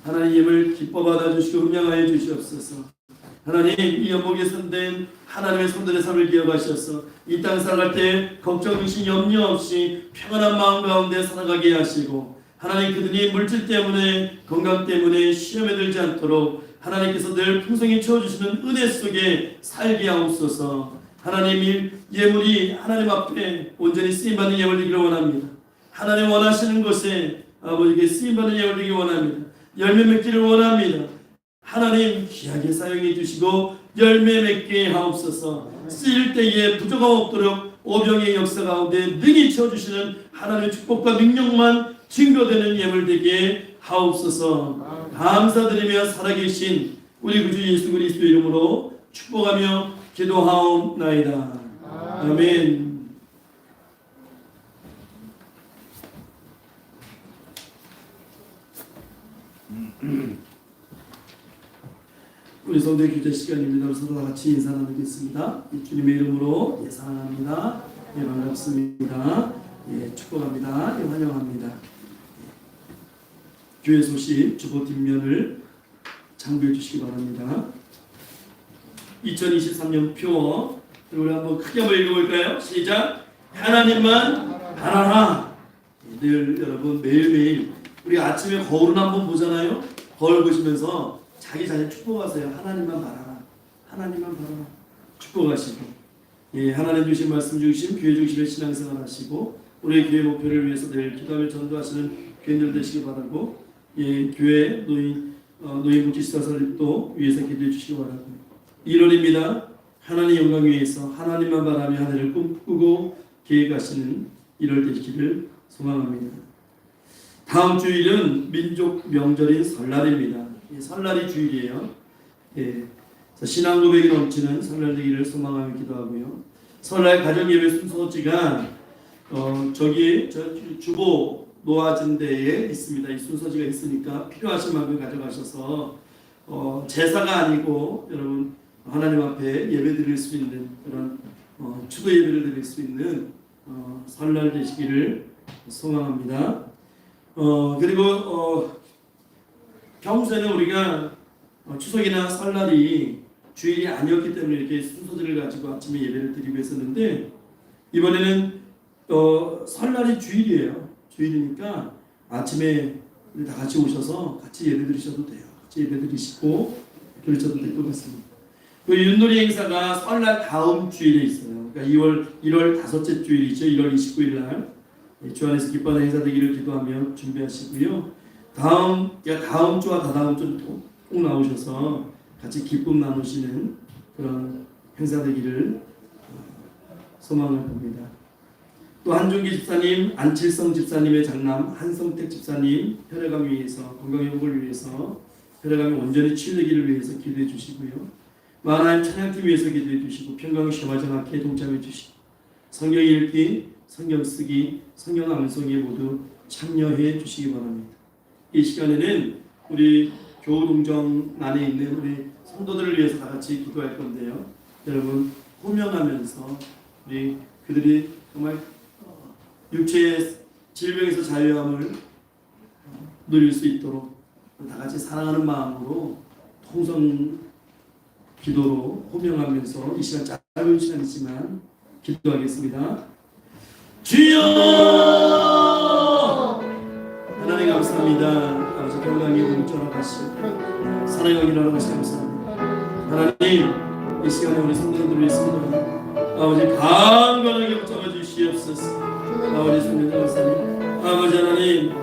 하나님 예물 기뻐 받아주시고 음양하여 주시옵소서. 하나님 이 연복에 선된 하나님의 손들의 삶을 기억하셔서 이 땅 살아갈 때 걱정, 의심, 염려 없이 평안한 마음 가운데 살아가게 하시고 하나님 그들이 물질 때문에 건강 때문에 시험에 들지 않도록 하나님께서 늘 풍성히 채워주시는 은혜 속에 살게 하옵소서. 하나님 예물이 하나님 앞에 온전히 쓰임받는 예물 되기를 원합니다. 하나님 원하시는 것에 아버지께 쓰임받는 예물 되기를 원합니다. 열매 맺기를 원합니다. 하나님 귀하게 사용해 주시고 열매 맺게 하옵소서. 쓰일 때에 부족함 없도록 오병의 역사 가운데 능히 채워주시는 하나님의 축복과 능력만 증거되는 예물 되게 하옵소서. 감사드리며 살아계신 우리 구주 예수 그리스도 이름으로 축복하며 기도하옵나이다. 아멘. 우리 성도의 교제 시간입니다. 서로 다 같이 인사 나누겠습니다. 주님의 이름으로 사랑합니다. 반갑습니다. 축복합니다. 환영합니다. 교회 소식 주보 뒷면을 참고해 주시기 바랍니다. 2023년 표 우리 한번 크게 한번 읽어볼까요? 시작. 하나님만 바라라. 늘 여러분 매일매일 우리 아침에 거울을 한번 보잖아요. 거울 보시면서 자기 자신 축복하세요. 하나님만 바라라. 하나님만 바라라. 축복하시고 하나님 주신 말씀 중심 교회 중심의 신앙생활 하시고 우리 교회 목표를 위해서 늘 기도하며 전도하시는 교인들 되시기 바라고 교회 노인복지시설도 위해서 기도해 주시기 바라고 1월입니다. 하나님 영광 위에서 하나님만 바라며 하늘을 꿈꾸고 계획하시는 1월 되시기를 소망합니다. 다음 주일은 민족 명절인 설날입니다. 설날이 주일이에요. 신앙 고백이 넘치는 설날 되기를 소망하며 기도하고요. 설날 가정 예배 순서지가 저기 주보 놓아진 데에 있습니다. 이 순서지가 있으니까 필요하신 만큼 가져가셔서 제사가 아니고 여러분 하나님 앞에 예배 드릴 수 있는 그런 추도 예배를 드릴 수 있는 설날 되시기를 소망합니다. 그리고 평소에는 우리가 추석이나 설날이 주일이 아니었기 때문에 이렇게 순서들을 가지고 아침에 예배를 드리고 했었는데 이번에는 설날이 주일이에요. 주일이니까 아침에 우리 다 같이 오셔서 같이 예배 드리셔도 돼요. 같이 예배 드리시고 그러셔도 될 것 같습니다. 그 윷놀이 행사가 설날 다음 주일에 있어요. 그러니까 1월 다섯째 주일이죠. 1월 29일 날 주 안에서 기뻐하는 행사 되기를 기도하며 준비하시고요. 다음 주와 다다음 주는 꼭 나오셔서 같이 기쁨 나누시는 그런 행사 되기를 소망을 봅니다. 또 한준기 집사님, 안칠성 집사님의 장남 한성택 집사님 혈액암 위해서 건강 회복을 위해서 혈액암이 온전히 치유되기를 위해서 기도해 주시고요. 마하나임 찬양팀 위해서 기도해 주시고 평강 시험하정학회에 동참해 주시고 성경 읽기, 성경 쓰기, 성경 암송에 모두 참여해 주시기 바랍니다. 이 시간에는 우리 교우동정 안에 있는 우리 성도들을 위해서 다 같이 기도할 건데요. 여러분 호명하면서 우리 그들이 정말 육체의 질병에서 자유함을 누릴 수 있도록 다 같이 사랑하는 마음으로 통성 기도로 호명하면서 이 시간 짧은 시간이지만 기도하겠습니다. 주여! 하나님 감사합니다. 아버지 건강히 온전하게 하시고 사랑하기를 하나님 감사합니다. 하나님 이 시간에 우리 성도들을 위해서 아버지 강건하게 붙잡아 주시옵소서. 아버지 성령 감사합니다. 아버지 하나님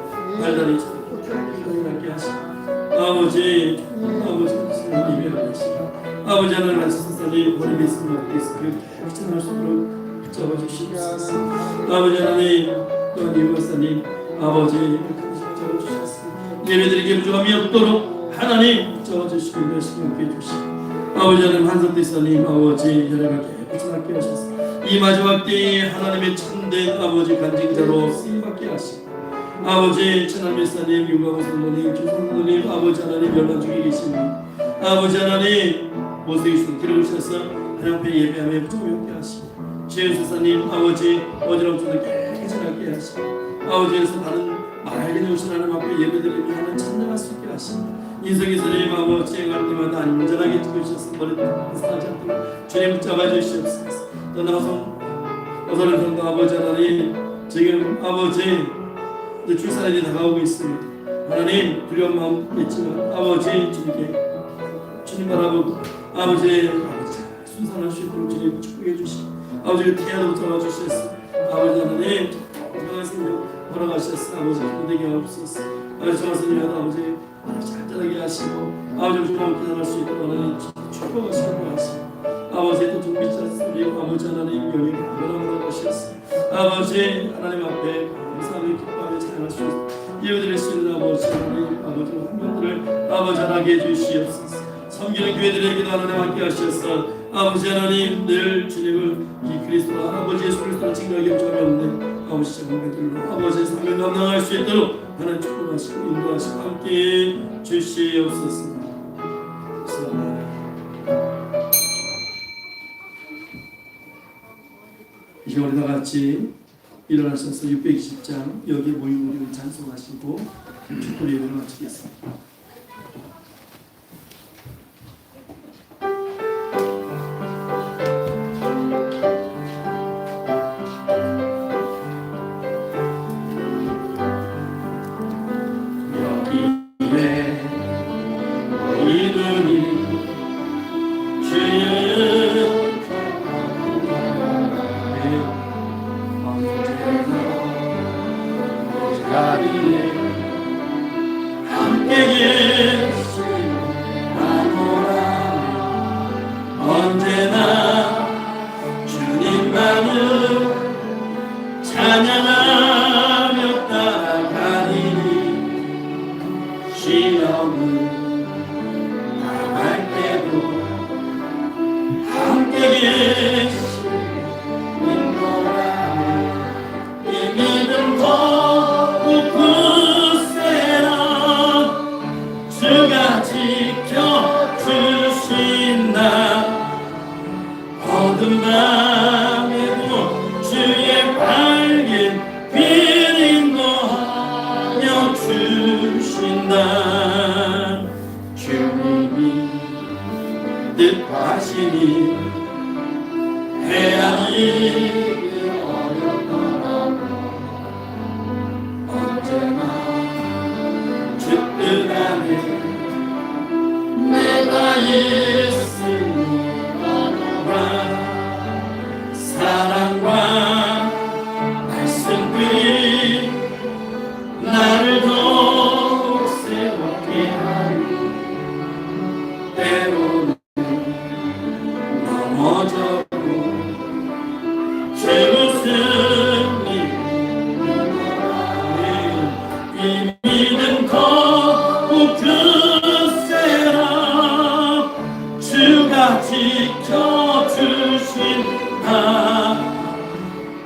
달달이 하게 하시고 아버지 성령 예배를 하시고 아버지 하나님 하시사님 우리 믿음을 믿으시고 귀찮을 수 없도록 붙잡아 주시옵소서. 아버지 하나님 또한 이 박사님 아버지 붙잡아 주셨습니다. 예배드리기에 부족함이 없도록 하나님 붙잡아 주시고 열심히 함께 해주시고 아버지 하나님 한성대사님 아버지 혈액을 깨끗이 낫게 하셨습니다. 이 마지막 때에 하나님의 참된 아버지 간증자로 쓰임받게 하시고 아버지 천하밀사님 윤광호 성도님 주성도님 아버지 하나님 연락 중에 계십니다. 아버지 하나님 모세이신 기록을 쳐서 하나님 앞에 예배하며 붙잡게 하시고 최은수사님 아버지 어지러운 손을 깨끗이 낫게 하시고 아버지에서 다른 밝게 오신 하나님 앞에 예배드리며 하나님 찬양할 수 있게 하십니다. 인생의 선생님 아버지 행할 때마다 안전하게 지키셔서 머리 상하지 않도록 주님 붙잡아 주시옵소서. 떠나서 어서는 성도 아버지 하나님, 지금 아버지 이제 출산이 다가오고 있습니다. 하나님 두려운 마음 있지만 아버지 주님 바라보고 아버지 순산할 수 있도록 주님 축복해 주시고 아버지를 태아도 잡아주셨어. 아버지 하나님 건강한 생명 돌아가셨어. 아버지 힘들게 하옵소서. 아버지 정하선이라도 아버지 잘 자라게 하시고 아버지 주님 기다릴 수 있도록 하나님 축복하시고 하시고 아버지 또 준비자 소리 아버지 하나님 영이 변함으로 하셨어. 아버지 하나님 앞에 감사하며 기뻐하며 찬양할 수 있도록 이어드릴 수 있는 아버지 하나님 아버지 환경들을 아버지 하나게 해주시옵소서. 섬기는 교회들에게도 하나님 함께 하셔서 아버지 하나님 늘 주님을 이 그리스도 아버지 예수 그리스도를 증거하기 점이 없는 아버지 장로들로 아버지의 삶을 감당할 수 있도록 하나님 축복하시고 인도하시고 함께 주시옵소서. 이제 우리 다 같이 일어나셔서 620장 여기 모인 우리를 찬송하시고 축복 예배를 마치겠습니다. 뜻하시니 해야지 언제나 주 뜻 안에 내가 있으니 사랑과 말씀들이 나를 더욱 새롭게 하니 때로는 넘어져도 주 웃음이 이 믿음 더욱 굳세라 주가 지켜주신다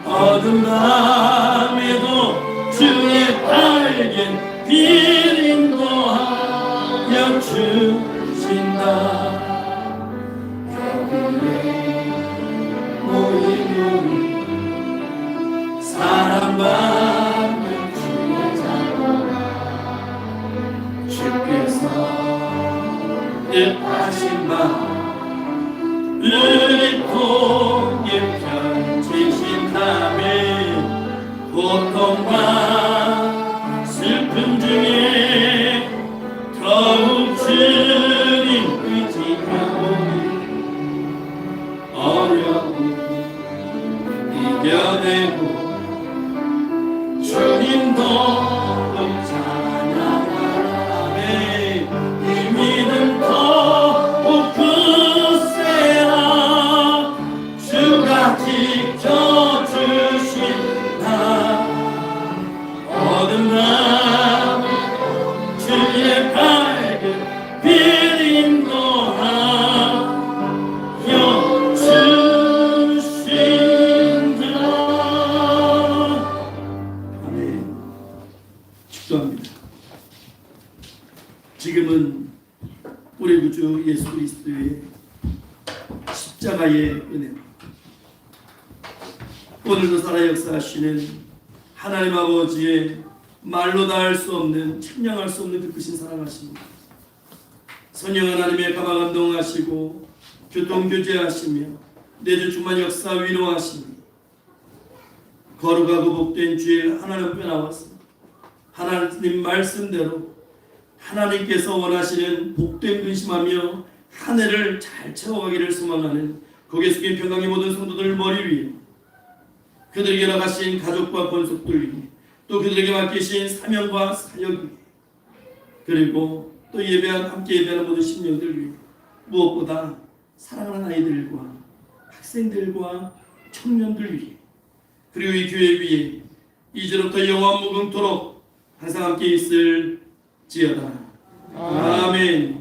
어두운 밤에도 주의 밝은 빛 인도하여 주신다 모이면 사랑받는 주의 자녀라 주께서 뜻하신 바 우리 통일 펴주신다면 고통과 슬픔 중에 더욱 주님 의지하오니 어려움 이겨내고 주님 더욱 찬양하라네 이 믿음 더욱 굳세라 주가 지켜주신다 어두운 밤 주의 밝은 빛 인도하여 주신다. 아멘. 축도합니다. 지금은 우리 구주 예수 그리스도의 십자가의 은혜 오늘도 살아 역사하시는 하나님 아버지의 말로 다 할 수 없는 측량할 수 없는 그 크신 사랑하십니다. 성령 하나님의 가마 감동하시고 교통교제하시며 내주 충만 역사 위로하시며 거룩하고 복된 주일 하나님 앞에 나와서 하나님 말씀대로 하나님께서 원하시는 복된 근심하며 한 해를 잘 채워가기를 소망하는 고개 숙인 평강의 모든 성도들 머리 위에 그들에게 나가신 가족과 권속들 위에 또 그들에게 맡기신 사명과 사역 위에 그리고 또 함께 예배하는 모든 심령들 위해 무엇보다 사랑하는 아이들과 학생들과 청년들 위해 그리고 이 교회 위에 이제부터 영원 무궁토록 항상 함께 있을지어다. 아멘.